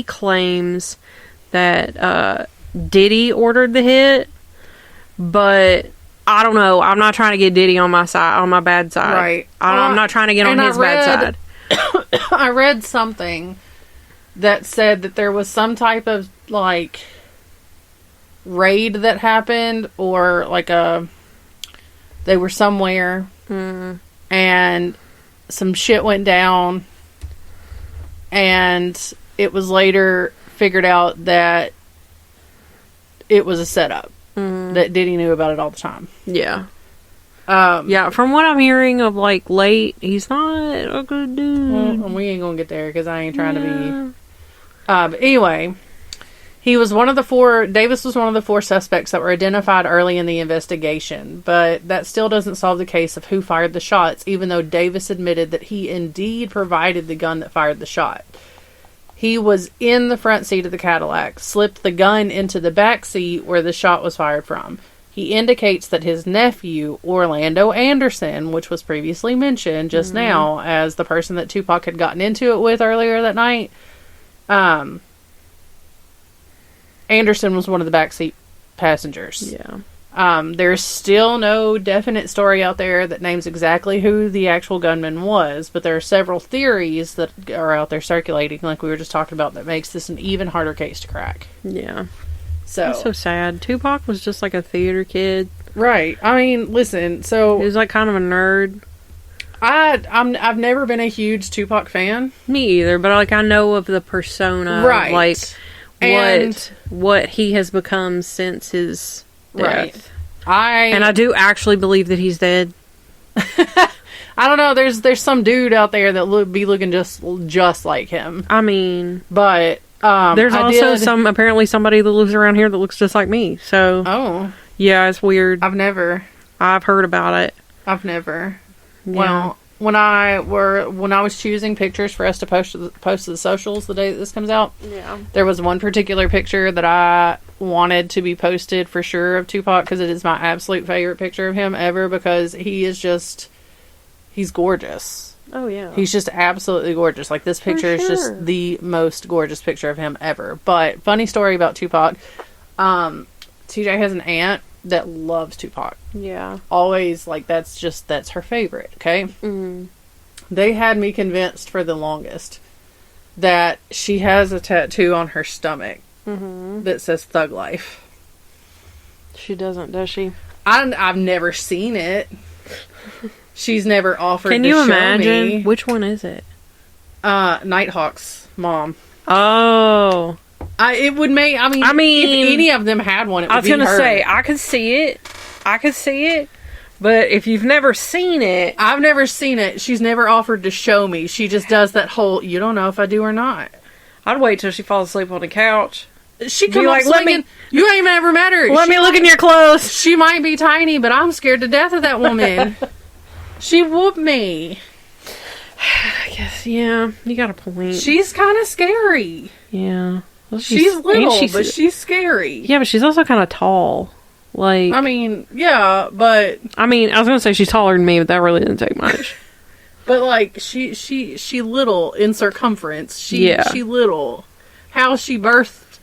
claims that Diddy ordered the hit, but I don't know. I'm not trying to get Diddy on my side, on my bad side. Right. I'm not trying to get on his bad side. I read something that said that there was some type of, like, raid that happened, or, like, they were somewhere, and some shit went down, and it was later figured out that it was a setup. That Diddy knew about it all the time. Yeah. Yeah, from what I'm hearing of, like, late, he's not a good dude. Well, we ain't gonna get there, because I ain't trying to be... but anyway, Davis was one of the 4 suspects that were identified early in the investigation, but that still doesn't solve the case of who fired the shots, even though Davis admitted that he indeed provided the gun that fired the shot. He was in the front seat of the Cadillac, slipped the gun into the back seat where the shot was fired from. He indicates that his nephew, Orlando Anderson, which was previously mentioned just now as the person that Tupac had gotten into it with earlier that night, Anderson was one of the backseat passengers. Yeah. There's still no definite story out there that names exactly who the actual gunman was, but there are several theories that are out there circulating, like we were just talking about, that makes this an even harder case to crack. Yeah. So that's so sad. Tupac was just like a theater kid. Right. I mean, listen, so... He was like kind of a nerd. I've never been a huge Tupac fan. Me either, but like I know of the persona. Right. Like And what he has become since his death. Right. And I do actually believe that he's dead. I don't know. There's some dude out there that be looking just like him. I mean, but there's apparently somebody that lives around here that looks just like me. So yeah, it's weird. I've heard about it. I've never. Yeah. Well, when I was choosing pictures for us to post to the socials the day that this comes out, there was one particular picture that I wanted to be posted for sure of Tupac, because it is my absolute favorite picture of him ever, because he's gorgeous. Oh yeah. He's just absolutely gorgeous. Like, this picture is just the most gorgeous picture of him ever. But funny story about Tupac. TJ has an aunt that loves Tupac. Yeah. Always, like, that's her favorite, okay? Mm-hmm. They had me convinced for the longest that she has a tattoo on her stomach that says Thug Life. She doesn't, does she? I've never seen it. She's never offered to show me. Can you imagine? Which one is it? Nighthawk's mom. Oh. It would make... I mean, if any of them had one, it would be her. I was going to say, I could see it. But if you've never seen it... I've never seen it. She's never offered to show me. She just does that whole, you don't know if I do or not. I'd wait till she falls asleep on the couch. She come like, you ain't even ever met her. Let me look in your clothes. She might be tiny, but I'm scared to death of that woman. She whooped me. I guess, yeah. You got a point. She's kind of scary. Yeah. Well, she's little, but she's scary. Yeah, but she's also kind of tall. Like, I mean, yeah, but... I mean, I was going to say she's taller than me, but that really didn't take much. But, like, she little in circumference. She little. How she birthed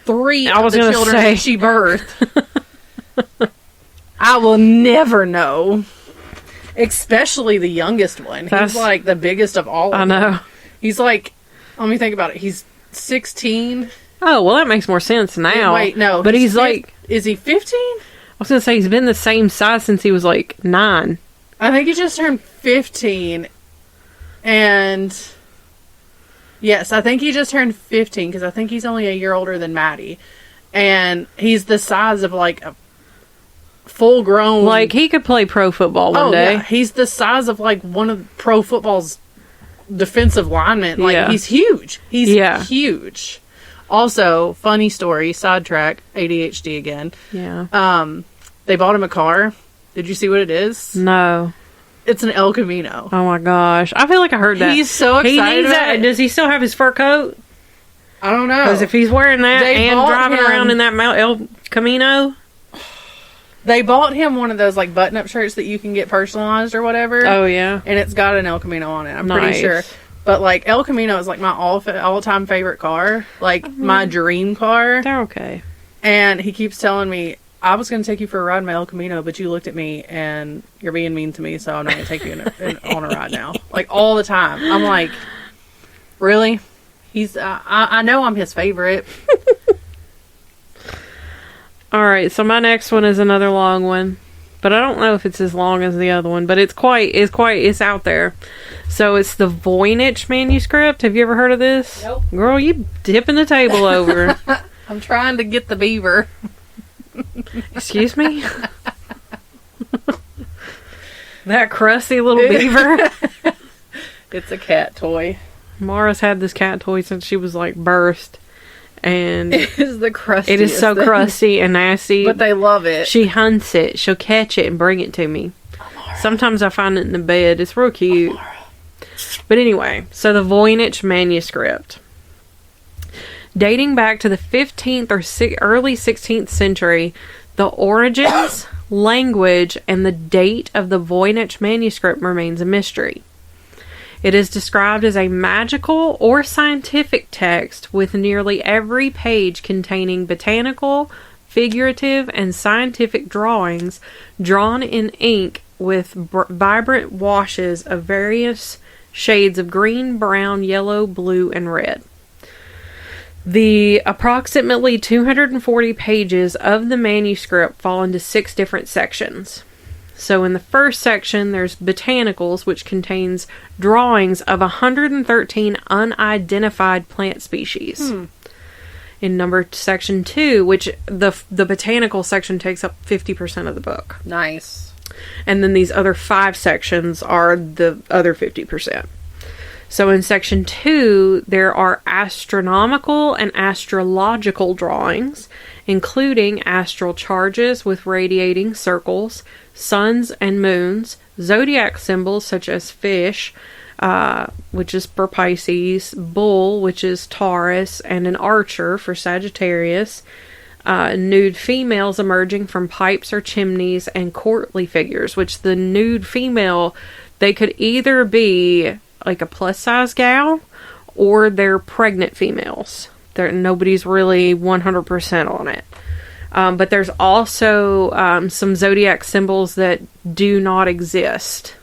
3 of the children that she birthed. I will never know. Especially the youngest one. He's, like, the biggest of all of them. I know. He's, like... Let me think about it. He's 16. Oh, well, that makes more sense now. Wait, no. But he's like... Is he 15? I was going to say, he's been the same size since he was, like, 9. I think he just turned 15. And... Yes, I think he just turned 15, because I think he's only a year older than Maddie. And he's the size of, like, a full-grown... Like, he could play pro football one day. Yeah. He's the size of, like, one of pro football's defensive linemen. Like, he's huge. He's huge. Also, funny story, sidetrack, ADHD again. Yeah. They bought him a car. Did you see what it is? No. It's an El Camino. Oh my gosh. I feel like I heard that. He's so excited. He needs about that. it. Does he still have his fur coat? I don't know. Because if he's wearing that They and bought driving him- around in that El Camino. They bought him one of those like button-up shirts that you can get personalized or whatever. Oh, yeah. And it's got an El Camino on it. I'm pretty Nice. sure. But like El Camino is like my all-time favorite car. Like my dream car. They're okay. And he keeps telling me, I was going to take you for a ride in my El Camino, but you looked at me and you're being mean to me, so I'm not going to take you on a ride now. Like, all the time. I'm like, really? He's, I know I'm his favorite. Alright, so my next one is another long one. But I don't know if it's as long as the other one, but it's out there. So it's the Voynich manuscript. Have you ever heard of this? Nope. Girl, you dipping the table over. I'm trying to get the beaver. Excuse me? That crusty little beaver. It's a cat toy. Mara's had this cat toy since she was like birthed. And It is the crustiest it is so thing. crusty and nasty. But they love it. She hunts it. She'll catch it and bring it to me. Sometimes I find it in the bed. It's real cute. But anyway, so the Voynich manuscript. Dating back to the 15th or early 16th century, the origins, language, and the date of the Voynich manuscript remains a mystery. It is described as a magical or scientific text with nearly every page containing botanical, figurative, and scientific drawings drawn in ink with vibrant washes of various shades of green, brown, yellow, blue, and red. The approximately 240 pages of the manuscript fall into 6 different sections. So in the first section, there's botanicals, which contains drawings of 113 unidentified plant species. In section 2, which the botanical section takes up 50% of the book. Nice. And then these other 5 sections are the other 50%. So in section 2, there are astronomical and astrological drawings, including astral charges with radiating circles, suns and moons, zodiac symbols such as fish, which is for Pisces, bull, which is Taurus, and an archer for Sagittarius, nude females emerging from pipes or chimneys, and courtly figures, which the nude female, they could either be like a plus size gal or they're pregnant females. Nobody's really 100% on it. But there's also some zodiac symbols that do not exist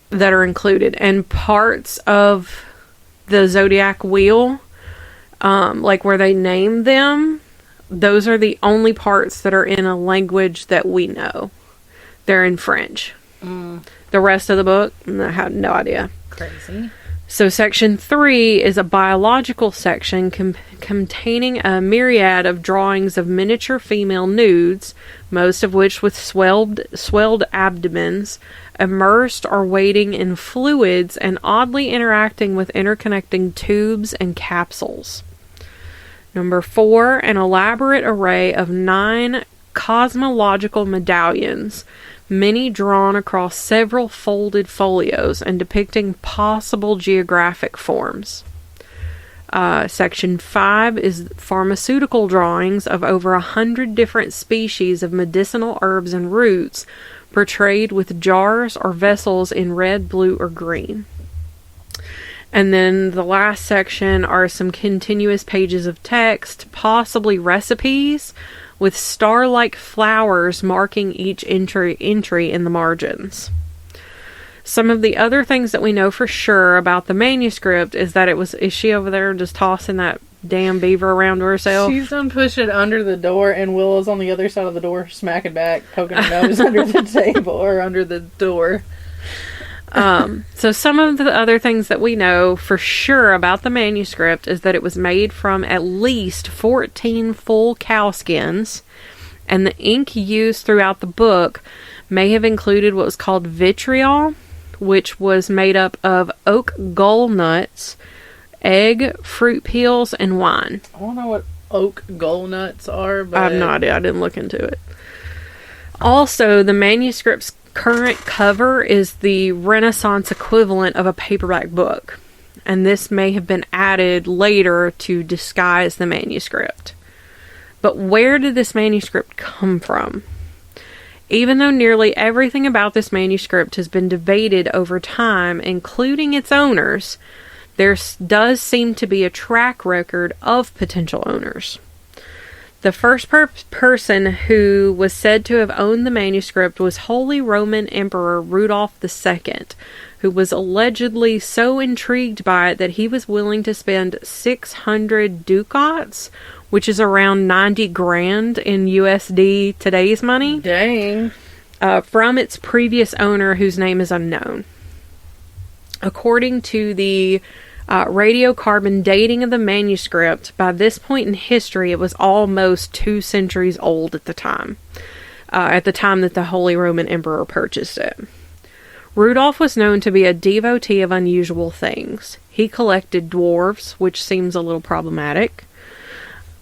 that are included. And parts of the zodiac wheel, like where they name them, those are the only parts that are in a language that we know. They're in French. The rest of the book, I have no idea. Crazy. So section 3 is a biological section containing a myriad of drawings of miniature female nudes, most of which with swelled abdomens, immersed or wading in fluids and oddly interacting with interconnecting tubes and capsules. Number 4, an elaborate array of 9 cosmological medallions, many drawn across several folded folios and depicting possible geographic forms. Section 5 is pharmaceutical drawings of over 100 different species of medicinal herbs and roots, portrayed with jars or vessels in red, blue, or green. And then the last section are some continuous pages of text, possibly recipes, with star-like flowers marking each entry in the margins. Some of the other things that we know for sure about the manuscript is that is she over there just tossing that damn beaver around to herself? She's done pushing it under the door, and Willow's on the other side of the door, smacking back, poking her nose under the table or under the door. So some of the other things that we know for sure about the manuscript is that it was made from at least 14 full cow skins, and the ink used throughout the book may have included what was called vitriol, which was made up of oak gall nuts, egg, fruit peels, and wine. I don't know what oak gall nuts are, but I have no idea. I didn't look into it. Also, the manuscript's current cover is the Renaissance equivalent of a paperback book, and this may have been added later to disguise the manuscript. But where did this manuscript come from? Even though nearly everything about this manuscript has been debated over time, including its owners, there does seem to be a track record of potential owners. The first person who was said to have owned the manuscript was Holy Roman Emperor Rudolph II, who was allegedly so intrigued by it that he was willing to spend 600 ducats, which is around 90 grand in USD today's money. Dang. From its previous owner, whose name is unknown. According to the radiocarbon dating of the manuscript, by this point in history, it was almost 2 centuries old at the time that the Holy Roman Emperor purchased it. Rudolph was known to be a devotee of unusual things. He collected dwarves, which seems a little problematic.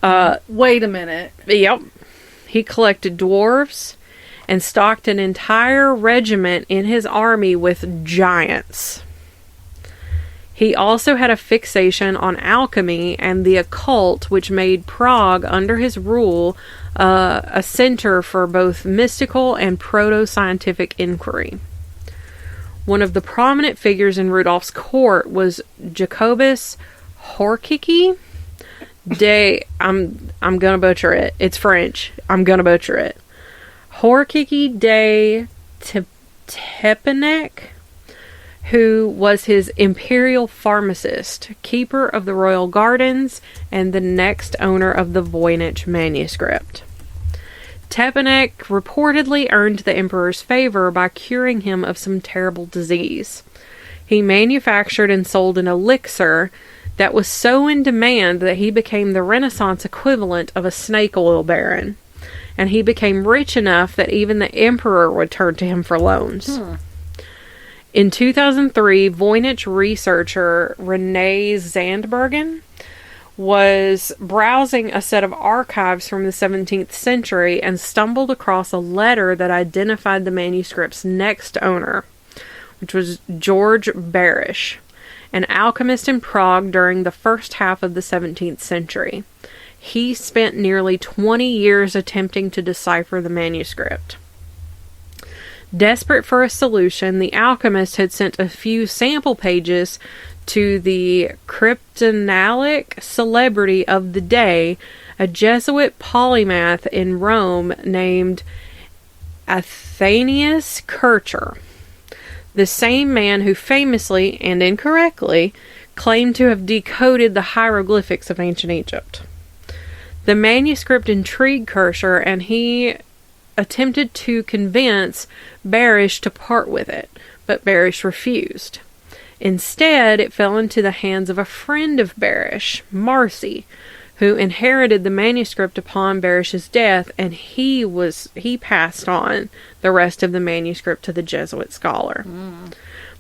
Wait a minute. Yep. He collected dwarves and stocked an entire regiment in his army with giants. He also had a fixation on alchemy and the occult, which made Prague, under his rule, a center for both mystical and proto-scientific inquiry. One of the prominent figures in Rudolph's court was Jacobus Horkicki I'm gonna butcher it. It's French. I'm gonna butcher it. Horkicki de Tepanek, who was his imperial pharmacist, keeper of the royal gardens, and the next owner of the Voynich manuscript. Tepanek reportedly earned the emperor's favor by curing him of some terrible disease. He manufactured and sold an elixir that was so in demand that he became the Renaissance equivalent of a snake oil baron, and he became rich enough that even the emperor would turn to him for loans. In 2003, Voynich researcher Renee Zandbergen was browsing a set of archives from the 17th century and stumbled across a letter that identified the manuscript's next owner, which was George Barish, an alchemist in Prague during the first half of the 17th century. He spent nearly 20 years attempting to decipher the manuscript. Desperate for a solution, the alchemist had sent a few sample pages to the cryptanalytic celebrity of the day, a Jesuit polymath in Rome named Athanasius Kircher, the same man who famously and incorrectly claimed to have decoded the hieroglyphics of ancient Egypt. The manuscript intrigued Kircher, and he attempted to convince Barish to part with it, but Barish refused. Instead, it fell into the hands of a friend of Barish, Marcy, who inherited the manuscript upon Barish's death, and he passed on the rest of the manuscript to the Jesuit scholar.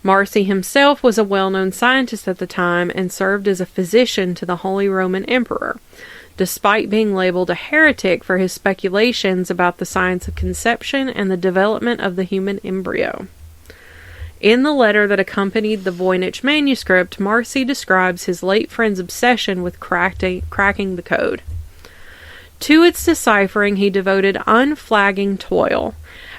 Marcy himself was a well-known scientist at the time and served as a physician to the Holy Roman Emperor, despite being labeled a heretic for his speculations about the science of conception and the development of the human embryo. In the letter that accompanied the Voynich manuscript, Marcy describes his late friend's obsession with cracking the code. To its deciphering, he devoted unflagging toil,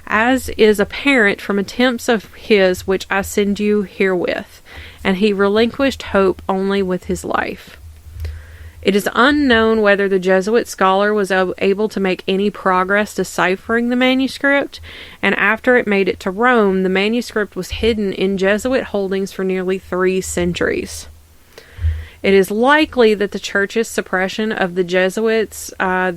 as is apparent from attempts of his which I send you herewith, and he relinquished hope only with his life. It is unknown whether the Jesuit scholar was able to make any progress deciphering the manuscript, and after it made it to Rome, the manuscript was hidden in Jesuit holdings for nearly 3 centuries. It is likely that the Church's suppression of the Jesuits, during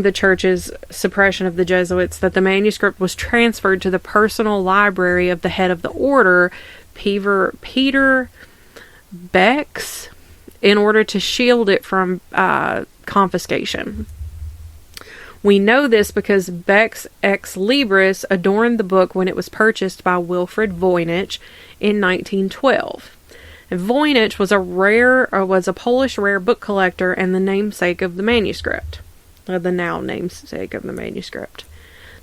the Church's suppression of the Jesuits, that the manuscript was transferred to the personal library of the head of the order, Peter Beck's, in order to shield it from confiscation. We know this because Beck's Ex Libris adorned the book when it was purchased by Wilfrid Voynich in 1912. And Voynich was a Polish rare book collector and the namesake of the manuscript. The now namesake of the manuscript.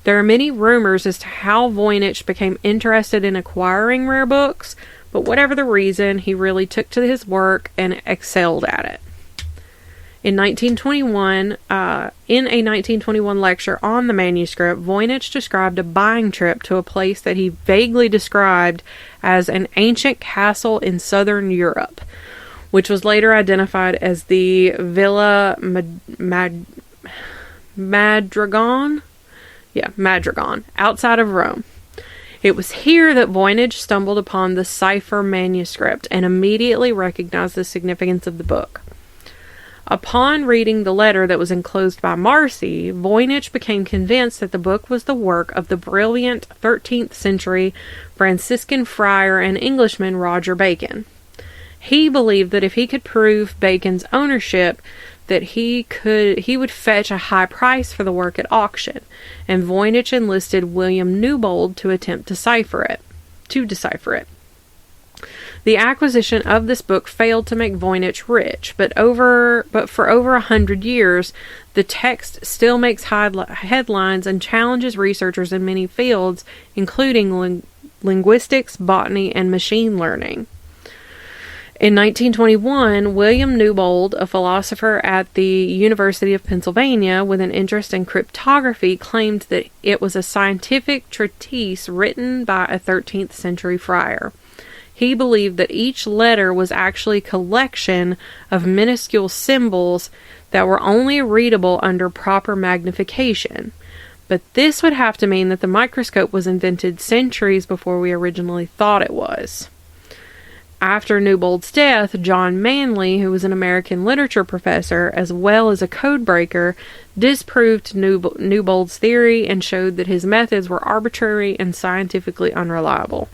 There are many rumors as to how Voynich became interested in acquiring rare books, but whatever the reason, he really took to his work and excelled at it. In a 1921 lecture on the manuscript, Voynich described a buying trip to a place that he vaguely described as an ancient castle in southern Europe, which was later identified as the Villa Madragon, outside of Rome. It was here that Voynich stumbled upon the cipher manuscript and immediately recognized the significance of the book. Upon reading the letter that was enclosed by Marcy, Voynich became convinced that the book was the work of the brilliant 13th century Franciscan friar and Englishman Roger Bacon. He believed that if he could prove Bacon's ownership, that he would fetch a high price for the work at auction, and Voynich enlisted William Newbold to attempt to decipher it. The acquisition of this book failed to make Voynich rich, but for over 100 years, the text still makes headlines and challenges researchers in many fields, including linguistics, botany, and machine learning. In 1921, William Newbold, a philosopher at the University of Pennsylvania with an interest in cryptography, claimed that it was a scientific treatise written by a 13th century friar. He believed that each letter was actually a collection of minuscule symbols that were only readable under proper magnification. But this would have to mean that the microscope was invented centuries before we originally thought it was. After Newbold's death, John Manley, who was an American literature professor as well as a codebreaker, disproved Newbold's theory and showed that his methods were arbitrary and scientifically unreliable.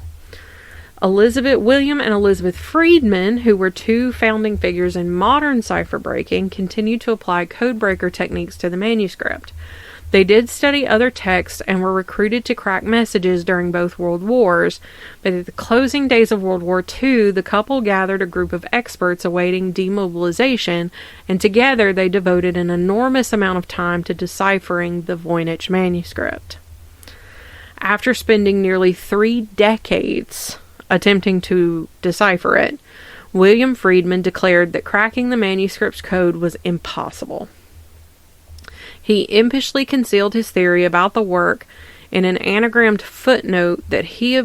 William and Elizabeth Friedman, who were two founding figures in modern cipher breaking, continued to apply codebreaker techniques to the manuscript. They did study other texts and were recruited to crack messages during both World Wars, but at the closing days of World War II, the couple gathered a group of experts awaiting demobilization, and together they devoted an enormous amount of time to deciphering the Voynich manuscript. After spending nearly 3 decades attempting to decipher it, William Friedman declared that cracking the manuscript's code was impossible. He impishly concealed his theory about the work in an anagrammed footnote that he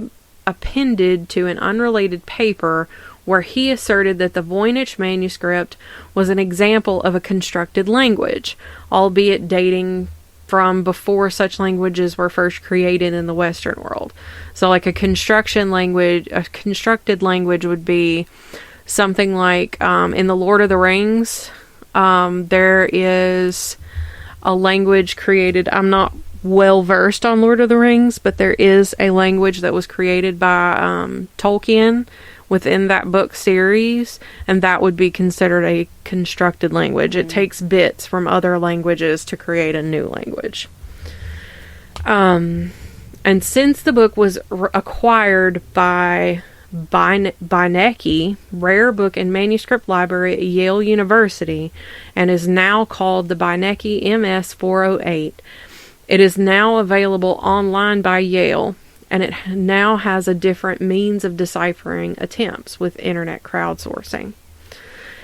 appended to an unrelated paper where he asserted that the Voynich manuscript was an example of a constructed language, albeit dating from before such languages were first created in the Western world. So like a constructed language would be something like in the Lord of the Rings, there is a language created. I'm not well versed on Lord of the Rings, but there is a language that was created by Tolkien within that book series, and that would be considered a constructed language. It takes bits from other languages to create a new language. And since the book was acquired by Beinecke, Rare Book and Manuscript Library at Yale University, and is now called the Beinecke MS-408, it is now available online by Yale, and it now has a different means of deciphering attempts with internet crowdsourcing.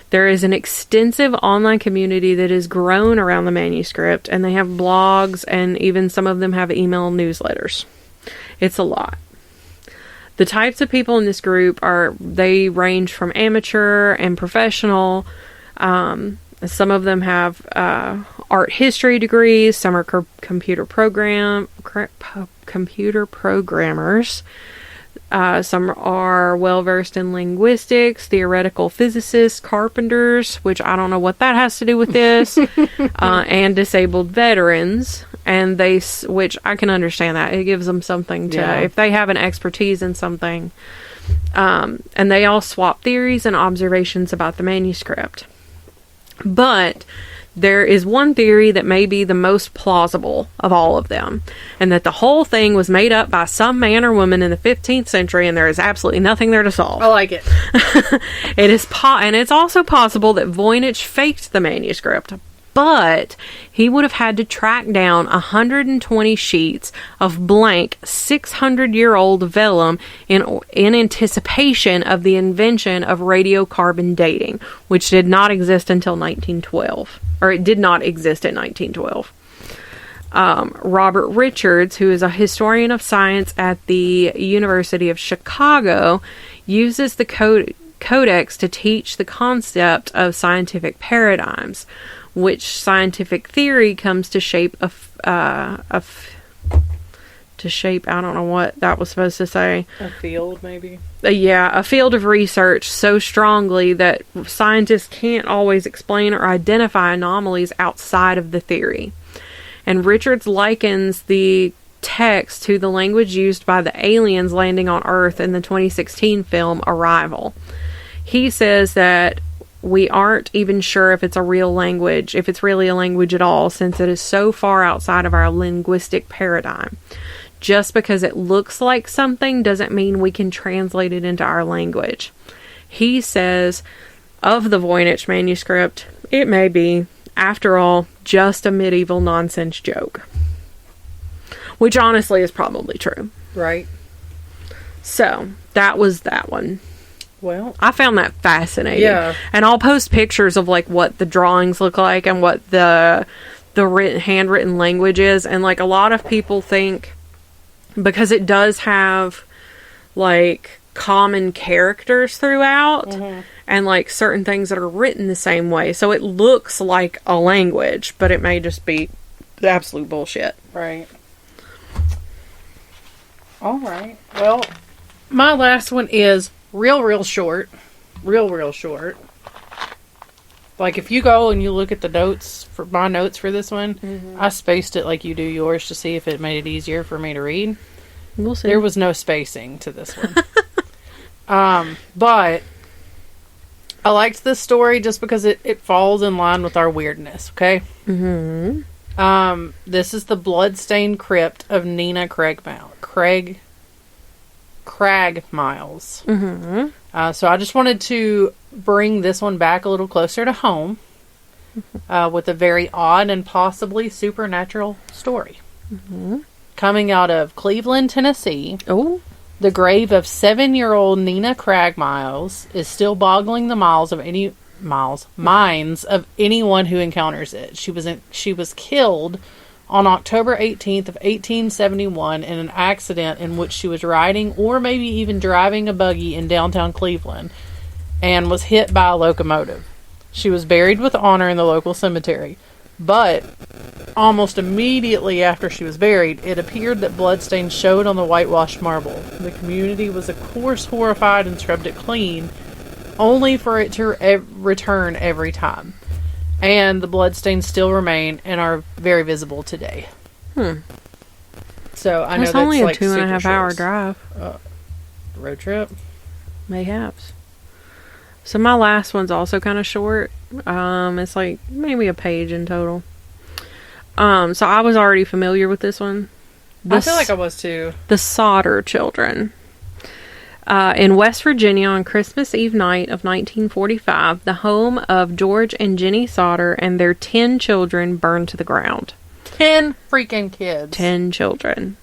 There is an extensive online community that has grown around the manuscript, and they have blogs, and even some of them have email newsletters. It's a lot. The types of people in this group they range from amateur and professional. Some of them have art history degrees. Some are computer programmers. Some are well versed in linguistics, theoretical physicists, carpenters, which I don't know what that has to do with this, and disabled veterans. And which I can understand that. It gives them something to, if they have an expertise in something. And they all swap theories and observations about the manuscript. But there is one theory that may be the most plausible of all of them, and that the whole thing was made up by some man or woman in the 15th century, and there is absolutely nothing there to solve. I like it. And it's also possible that Voynich faked the manuscript. but he would have had to track down 120 sheets of blank 600-year-old vellum in anticipation of the invention of radiocarbon dating, which did not exist until 1912, or it did not exist in 1912. Robert Richards, who is a historian of science at the University of Chicago, uses the codex to teach the concept of scientific paradigms, which scientific theory comes to shape I don't know what that was supposed to say. A field, maybe? A field of research so strongly that scientists can't always explain or identify anomalies outside of the theory. And Richards likens the text to the language used by the aliens landing on Earth in the 2016 film Arrival. He says that we aren't even sure if it's a real language, if it's really a language at all, since it is so far outside of our linguistic paradigm. Just because it looks like something doesn't mean we can translate it into our language. He says of the Voynich manuscript, it may be, after all, just a medieval nonsense joke. Which honestly is probably true. Right. So, that was that one. Well, I found that fascinating. Yeah. And I'll post pictures of like what the drawings look like and what the handwritten language is. And like a lot of people think, because it does have like common characters throughout, and like certain things that are written the same way, so it looks like a language, but it may just be absolute bullshit. Right. All right. Well, my last one is real short. Real short. Like, if you go and you look at the notes, for my notes for this one, I spaced it like you do yours to see if it made it easier for me to read. We'll see. There was no spacing to this one. But I liked this story just because it falls in line with our weirdness, okay? This is the bloodstained crypt of Nina Cragg Miles. So I just wanted to bring this one back a little closer to home with a very odd and possibly supernatural story. Coming out of Cleveland, Tennessee, the grave of 7-year-old Nina Cragg Miles is still boggling the minds of anyone who encounters it. She was killed on October 18th of 1871 in an accident in which she was riding or maybe even driving a buggy in downtown Cleveland and was hit by a locomotive. She was buried with honor in the local cemetery. But almost immediately after she was buried, it appeared that bloodstains showed on the whitewashed marble. The community was, of course, horrified and scrubbed it clean, only for it to return every time. And the bloodstains still remain and are very visible today. So I know that's only a like 2.5 hour drive. Road trip? Mayhaps. So my last one's also kind of short. It's like maybe a page in total. So I was already familiar with this one. I feel like I was too. The Sauter children. In West Virginia on Christmas Eve night of 1945, the home of George and Jenny Sauter and their 10 children burned to the ground. 10 freaking kids. 10 children.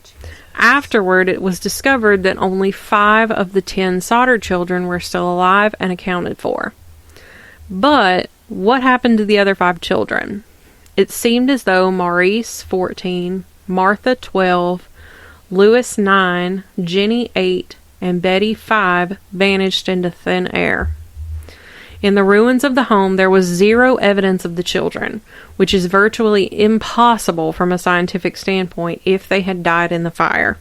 Afterward, it was discovered that only 5 of the 10 Sauter children were still alive and accounted for. But what happened to the other 5 children? It seemed as though Maurice, 14, Martha, 12, Louis, 9, Jenny, 8, and Betty, 5, vanished into thin air. In the ruins of the home, there was 0 evidence of the children, which is virtually impossible from a scientific standpoint if they had died in the fire.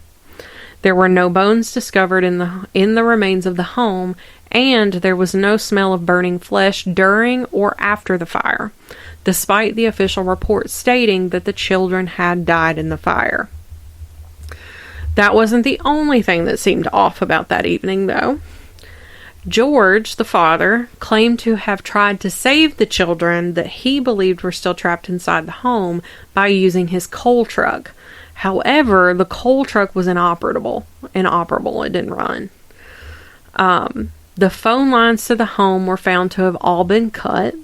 There were no bones discovered in the remains of the home, and there was no smell of burning flesh during or after the fire, despite the official report stating that the children had died in the fire. That wasn't the only thing that seemed off about that evening, though. George, the father, claimed to have tried to save the children that he believed were still trapped inside the home by using his coal truck. However, the coal truck was inoperable. It didn't run. The phone lines to the home were found to have all been cut.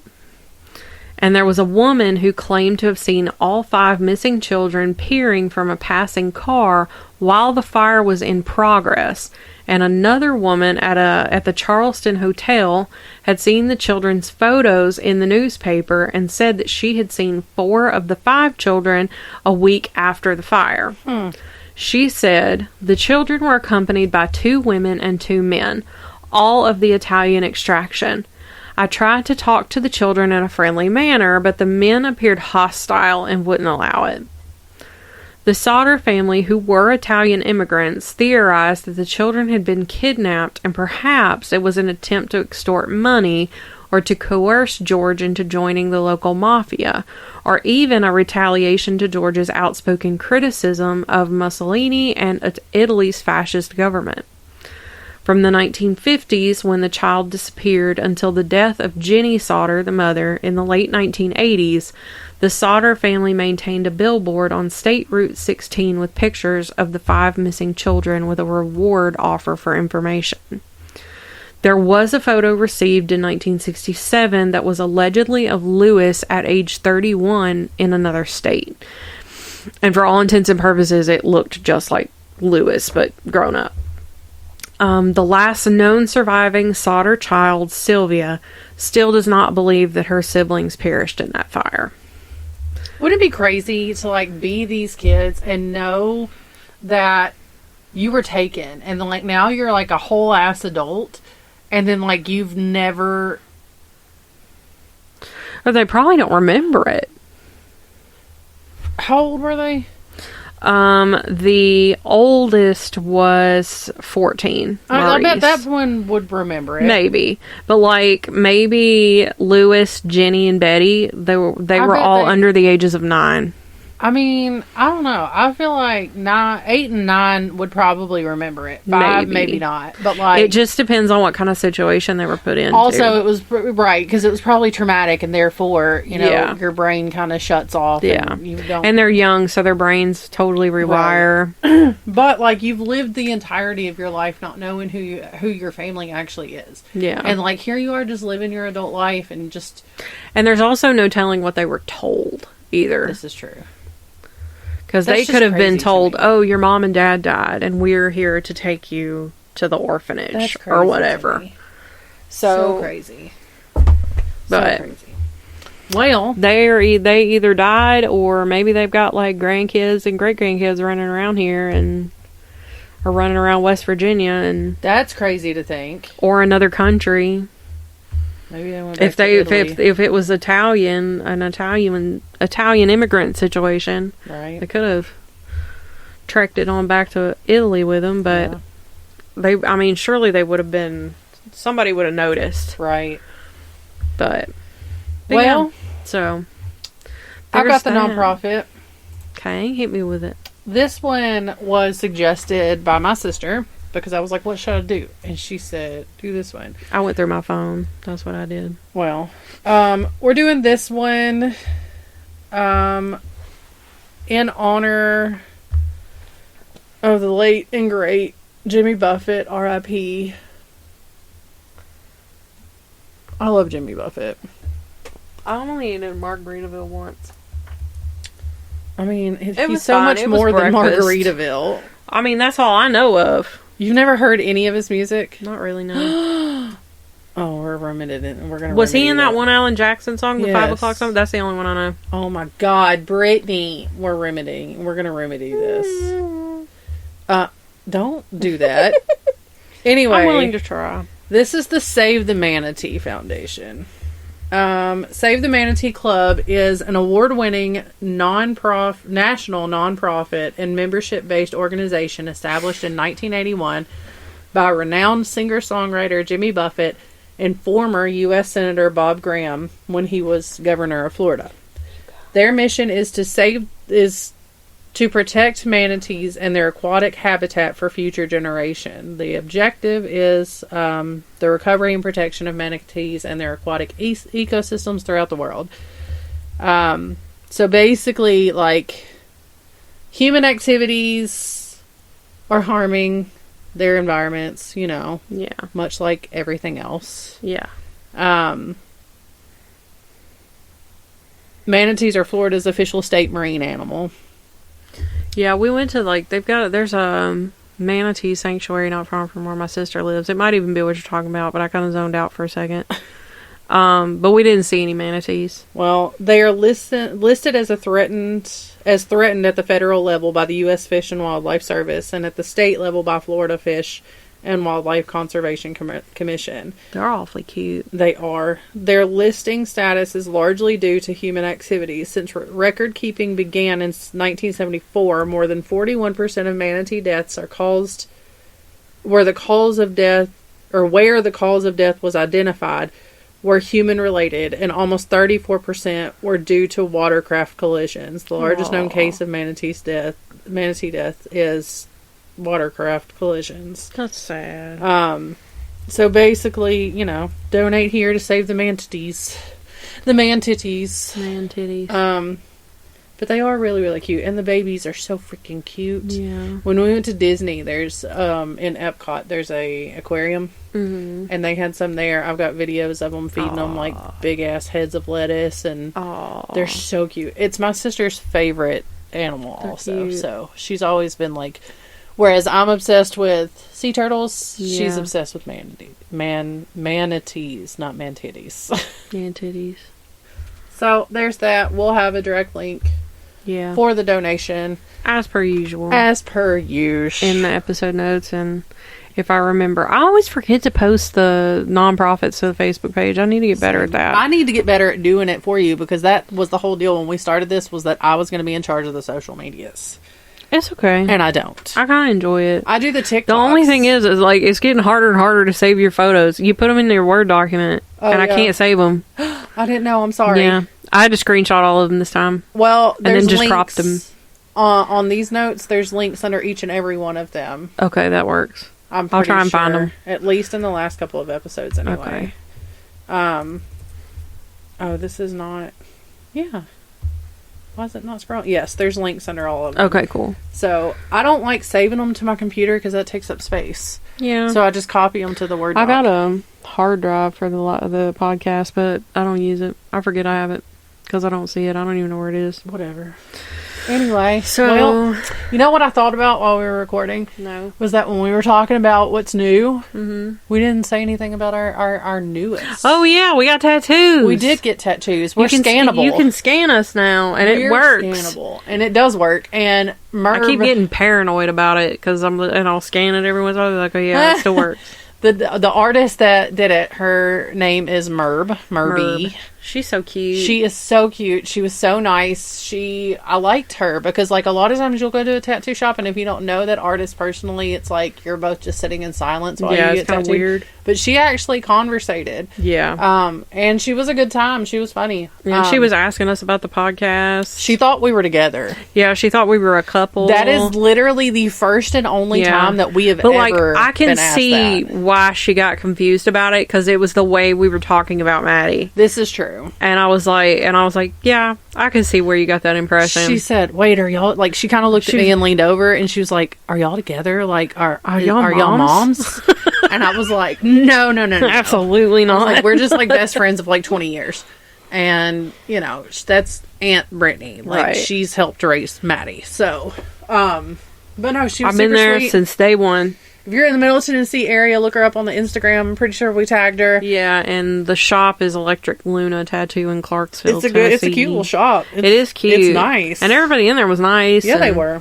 And there was a woman who claimed to have seen all 5 missing children peering from a passing car while the fire was in progress. And another woman at the Charleston Hotel had seen the children's photos in the newspaper and said that she had seen 4 of the 5 children a week after the fire. She said the children were accompanied by 2 women and 2 men, all of the Italian extraction. I tried to talk to the children in a friendly manner, but the men appeared hostile and wouldn't allow it. The Sauter family, who were Italian immigrants, theorized that the children had been kidnapped and perhaps it was an attempt to extort money or to coerce George into joining the local mafia, or even a retaliation to George's outspoken criticism of Mussolini and Italy's fascist government. From the 1950s, when the child disappeared, until the death of Jenny Sauter, the mother, in the late 1980s, the Sauter family maintained a billboard on State Route 16 with pictures of the 5 missing children with a reward offer for information. There was a photo received in 1967 that was allegedly of Lewis at age 31 in another state. And for all intents and purposes, it looked just like Lewis, but grown up. The last known surviving Sauter child, Sylvia, still does not believe that her siblings perished in that fire. Would it be crazy to, like, be these kids and know that you were taken and then, like, now you're, like, a whole ass adult and then, like, you've never... Or they probably don't remember it. How old were they? The oldest was 14. I bet that one would remember it. Maybe. But, like, maybe Lewis, Jenny, and Betty, they were all under the ages of 9. I mean, I don't know. I feel like 8 and 9 would probably remember it. 5, maybe not. But like, it just depends on what kind of situation they were put in. Also, it was right because it was probably traumatic, and therefore, your brain kind of shuts off. Yeah, and you don't. And they're young, so their brains totally rewire. Right. But like, you've lived the entirety of your life not knowing who your family actually is. Yeah, and like here you are just living your adult life, and just. And there's also no telling what they were told either. This is true. Because they could have been told, oh, your mom and dad died, and we're here to take you to the orphanage or whatever. So crazy. But, so crazy. Well, they either died, or maybe they've got like grandkids and great grandkids running around here or running around West Virginia, and that's crazy to think. Or another country. Maybe they went back to Italy. If it was an Italian immigrant situation, right? They could have trekked it on back to Italy with them, but surely they would have been. Somebody would have noticed, right? But well, so I got the nonprofit. Okay, hit me with it. This one was suggested by my sister. Because I was like, what should I do? And she said, do this one. I went through my phone. That's what I did. Well, we're doing this one in honor of the late and great Jimmy Buffett, R.I.P. I love Jimmy Buffett. I only ate in Margaritaville once. I mean, he's so much more than Margaritaville. I mean, that's all I know of. You've never heard any of his music? Not really, no. Oh, we're remedied it, and we're gonna. Was he in that one Alan Jackson song, the 5 o'clock song? That's the only one I know. Oh my God, Brittany, we're remedying. We're gonna remedy this. Don't do that. Anyway, I'm willing to try. This is the Save the Manatee Foundation. Save the Manatee Club is an award-winning national nonprofit and membership-based organization established in 1981 by renowned singer-songwriter Jimmy Buffett and former U.S. Senator Bob Graham when he was governor of Florida. Their mission is to protect manatees and their aquatic habitat for future generations. The objective is the recovery and protection of manatees and their aquatic ecosystems throughout the world. So basically, like, human activities are harming their environments, Yeah. Much like everything else. Yeah. Manatees are Florida's official state marine animal. Yeah, we went to, like, there's a manatee sanctuary not far from where my sister lives. It might even be what you're talking about, but I kind of zoned out for a second. But we didn't see any manatees. Well, they are listed as threatened at the federal level by the U.S. Fish and Wildlife Service, and at the state level by Florida Fish and Wildlife Conservation Commission. They're awfully cute. They are. Their listing status is largely due to human activities. Since record keeping began in 1974, more than 41% of manatee deaths are caused where the cause of death was identified were human related, and almost 34% were due to watercraft collisions. The largest known case of manatee death is watercraft collisions. That's sad. So basically, donate here to save the manatees. The mantities. Man-titties. But they are really, really cute. And the babies are so freaking cute. Yeah. When we went to Disney, there's, in Epcot, there's a aquarium. Mm-hmm. And they had some there. I've got videos of them feeding them, like, big-ass heads of lettuce. And they're so cute. It's my sister's favorite animal also. Cute. So she's always been, like... Whereas I'm obsessed with sea turtles, she's obsessed with manatees, not mantitties. Mantitties. So there's that. We'll have a direct link for the donation. As per usual. In the episode notes. And if I remember, I always forget to post the nonprofits to the Facebook page. I need to get better at that. I need to get better at doing it for you, because that was the whole deal when we started this, was that I was going to be in charge of the social medias. It's okay. And I don't. I kind of enjoy it. I do the TikToks. The only thing is like, it's getting harder and harder to save your photos. You put them in your Word document, and I can't save them. I didn't know. I'm sorry. Yeah. I had to screenshot all of them this time. Well, and then just cropped them. On these notes, there's links under each and every one of them. Okay, that works. I'll try and find them. At least in the last couple of episodes, anyway. Okay. Oh, this is not... Yeah. Why is it not scrolling? Yes, there's links under all of them. Okay, cool. So, I don't like saving them to my computer because that takes up space. Yeah. So, I just copy them to the Word doc. I got a hard drive for the podcast, but I don't use it. I forget I have it because I don't see it. I don't even know where it is. Whatever. Anyway, well, you know what I thought about while we were recording? No. Was that when we were talking about what's new, we didn't say anything about our newest. Oh, yeah, we got tattoos. We did get tattoos. We're scannable. You can scan us now, and it works. Scannable, and it does work. And I keep getting paranoid about it, because I'll scan it every once in a while. Like, oh, yeah, it still works. The artist that did it, her name is Merby. She's so cute. She is so cute. She was so nice. I liked her because, like, a lot of times you'll go to a tattoo shop, and if you don't know that artist personally, it's like you're both just sitting in silence while you get tattooed. Weird. But she actually conversated. Yeah. And she was a good time. She was funny. Yeah, she was asking us about the podcast. She thought we were together. Yeah, she thought we were a couple. That is literally the first and only time that we have ever I can been asked see that. why she got confused about it, because it was the way we were talking about Maddie. This is true. And I was like, yeah, I can see where you got that impression. She said, wait, are y'all, like, she kind of looked at me and leaned over, and she was like, are y'all together? Like, are y'all moms? And I was like, no. Absolutely not. Like, we're just, like, best friends of, like, 20 years. And, that's Aunt Brittany. Like, she's helped raise Maddie. So, but no, she was I've been there sweet. Since day one. If you're in the Middle Tennessee area, look her up on the Instagram. I'm pretty sure we tagged her. Yeah, and the shop is Electric Luna Tattoo in Clarksville, Tennessee. It's a cute little shop. It is cute. It's nice. And everybody in there was nice. Yeah, they were.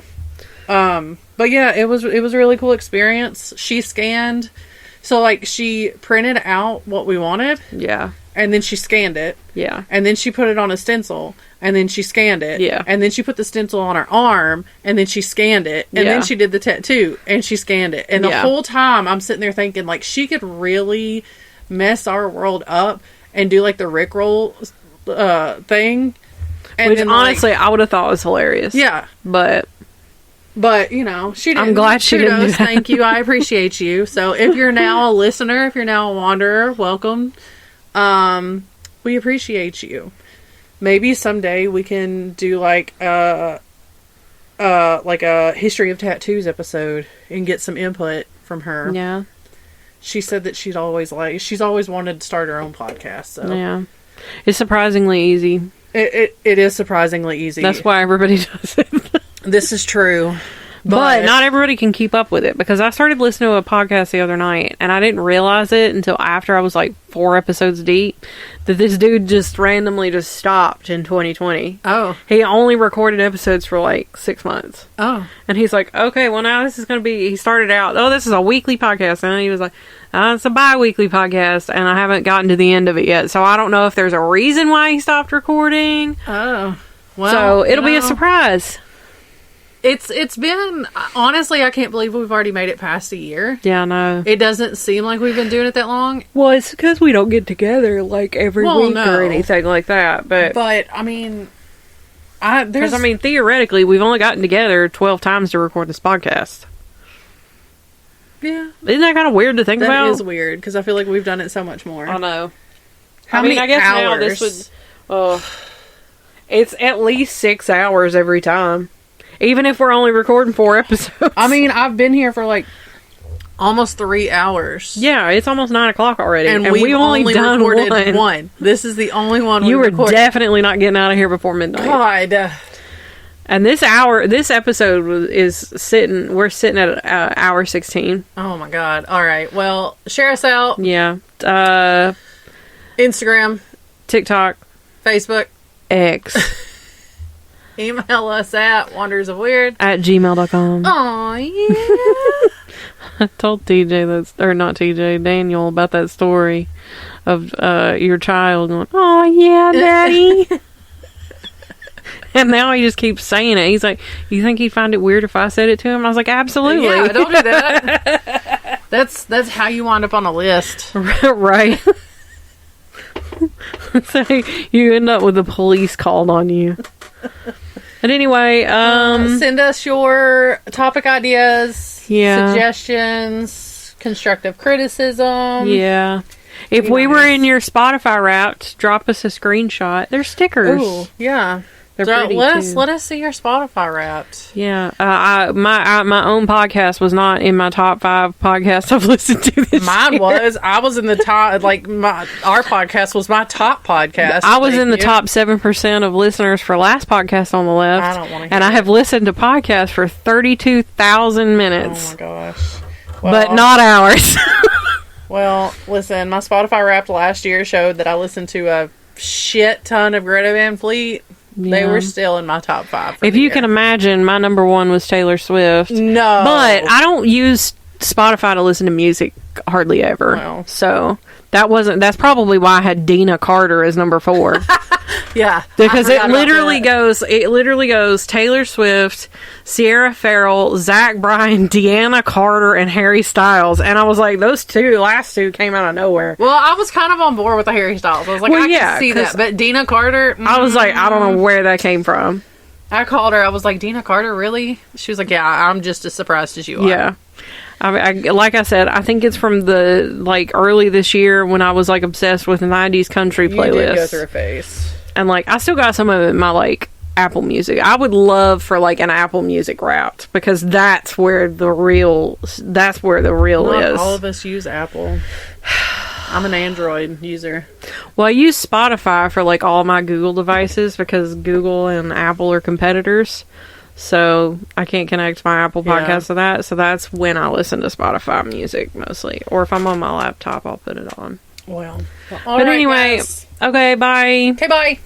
But yeah, it was a really cool experience. She scanned, so like she printed out what we wanted. Yeah. And then she scanned it. Yeah. And then she put it on a stencil. And then she scanned it. Yeah. And then she put the stencil on her arm. And then she scanned it. And then she did the tattoo. And she scanned it. And the whole time I'm sitting there thinking, like, she could really mess our world up and do, like, the Rickroll thing. And which, then, honestly, like, I would have thought was hilarious. Yeah. But, she didn't. I'm glad she didn't do that. Thank you. I appreciate you. So, if you're now a listener, if you're now a wanderer, welcome. We appreciate you. Maybe someday we can do like a history of tattoos episode and get some input from her. Yeah. She said that she's always wanted to start her own podcast. So yeah, it's surprisingly easy. It is surprisingly easy. That's why everybody does it. This is true. But not everybody can keep up with it, because I started listening to a podcast the other night and I didn't realize it until after I was like 4 episodes deep that this dude just randomly just stopped in 2020. Oh. He only recorded episodes for like 6 months. Oh. And he's like, okay, well now this is going to be, he started out, oh, this is a weekly podcast. And then he was like, it's a bi-weekly podcast, and I haven't gotten to the end of it yet. So I don't know if there's a reason why he stopped recording. Oh. Well, so it'll be a surprise. It's been, honestly, I can't believe we've already made it past a year. Yeah, I know. It doesn't seem like we've been doing it that long. Well, it's because we don't get together like every week or anything like that. But I mean, theoretically, we've only gotten together 12 times to record this podcast. Yeah. Isn't that kind of weird to think about? That is weird, because I feel like we've done it so much more. I know. How many I guess hours? now this would... it's at least 6 hours every time. Even if we're only recording 4 episodes. I mean, I've been here for like almost 3 hours. Yeah, it's almost 9 o'clock already. And we've only done recorded one. This is the only one we recorded. You were definitely not getting out of here before midnight. God. And this episode we're sitting at hour 16. Oh my God. All right. Well, share us out. Yeah. Instagram. TikTok. Facebook. X. Email us at wandersofweird@gmail.com. Oh yeah. I told Daniel about that story of your child going, oh yeah, Daddy. And now he just keeps saying it. He's like, you think he'd find it weird if I said it to him? I was like, absolutely. Yeah, don't do that. That's how you wind up on a list. Right. So you end up with the police called on you. But anyway, send us your topic ideas, suggestions, constructive criticism. Yeah. If we were in your Spotify Wrapped, drop us a screenshot. They're stickers. Ooh, yeah. They're pretty let us see your Spotify Wrapped. Yeah. My own podcast was not in my top 5 podcasts I've listened to this Mine year. was. I was in the top, our podcast was my top podcast. I was in the top 7% of listeners for last podcast on the left. I don't want to hear And I have listened to podcasts for 32,000 minutes. Oh my gosh. Well, but not ours. Well, listen, my Spotify Wrapped last year showed that I listened to a shit ton of Greta Van Fleet. Yeah. They were still in my top 5. If you can imagine, my number 1 was Taylor Swift. No. But I don't use Spotify to listen to music hardly ever. Well. So that's probably why I had Dina Carter as number 4. Yeah. Because it literally goes Taylor Swift, Sierra Farrell, Zach Bryan, Deanna Carter, and Harry Styles. And I was like, those last two came out of nowhere. Well, I was kind of on board with the Harry Styles. I was like, I can see that. But Dina Carter... I was like, I don't know where that came from. I called her. I was like, Dina Carter, really? She was like, yeah, I'm just as surprised as you are. Yeah. Like I said, I think it's from the early this year when I was obsessed with 90s country playlists. You did go through a phase. And I still got some of it in my Apple Music. I would love for an Apple Music route, because that's where the real is. All of us use Apple. I'm an Android user. Well, I use Spotify for all my Google devices, because Google and Apple are competitors. So I can't connect my Apple podcast to that. So that's when I listen to Spotify music mostly. Or if I'm on my laptop, I'll put it on. Well, but anyway, guys. Okay, bye. Okay, bye.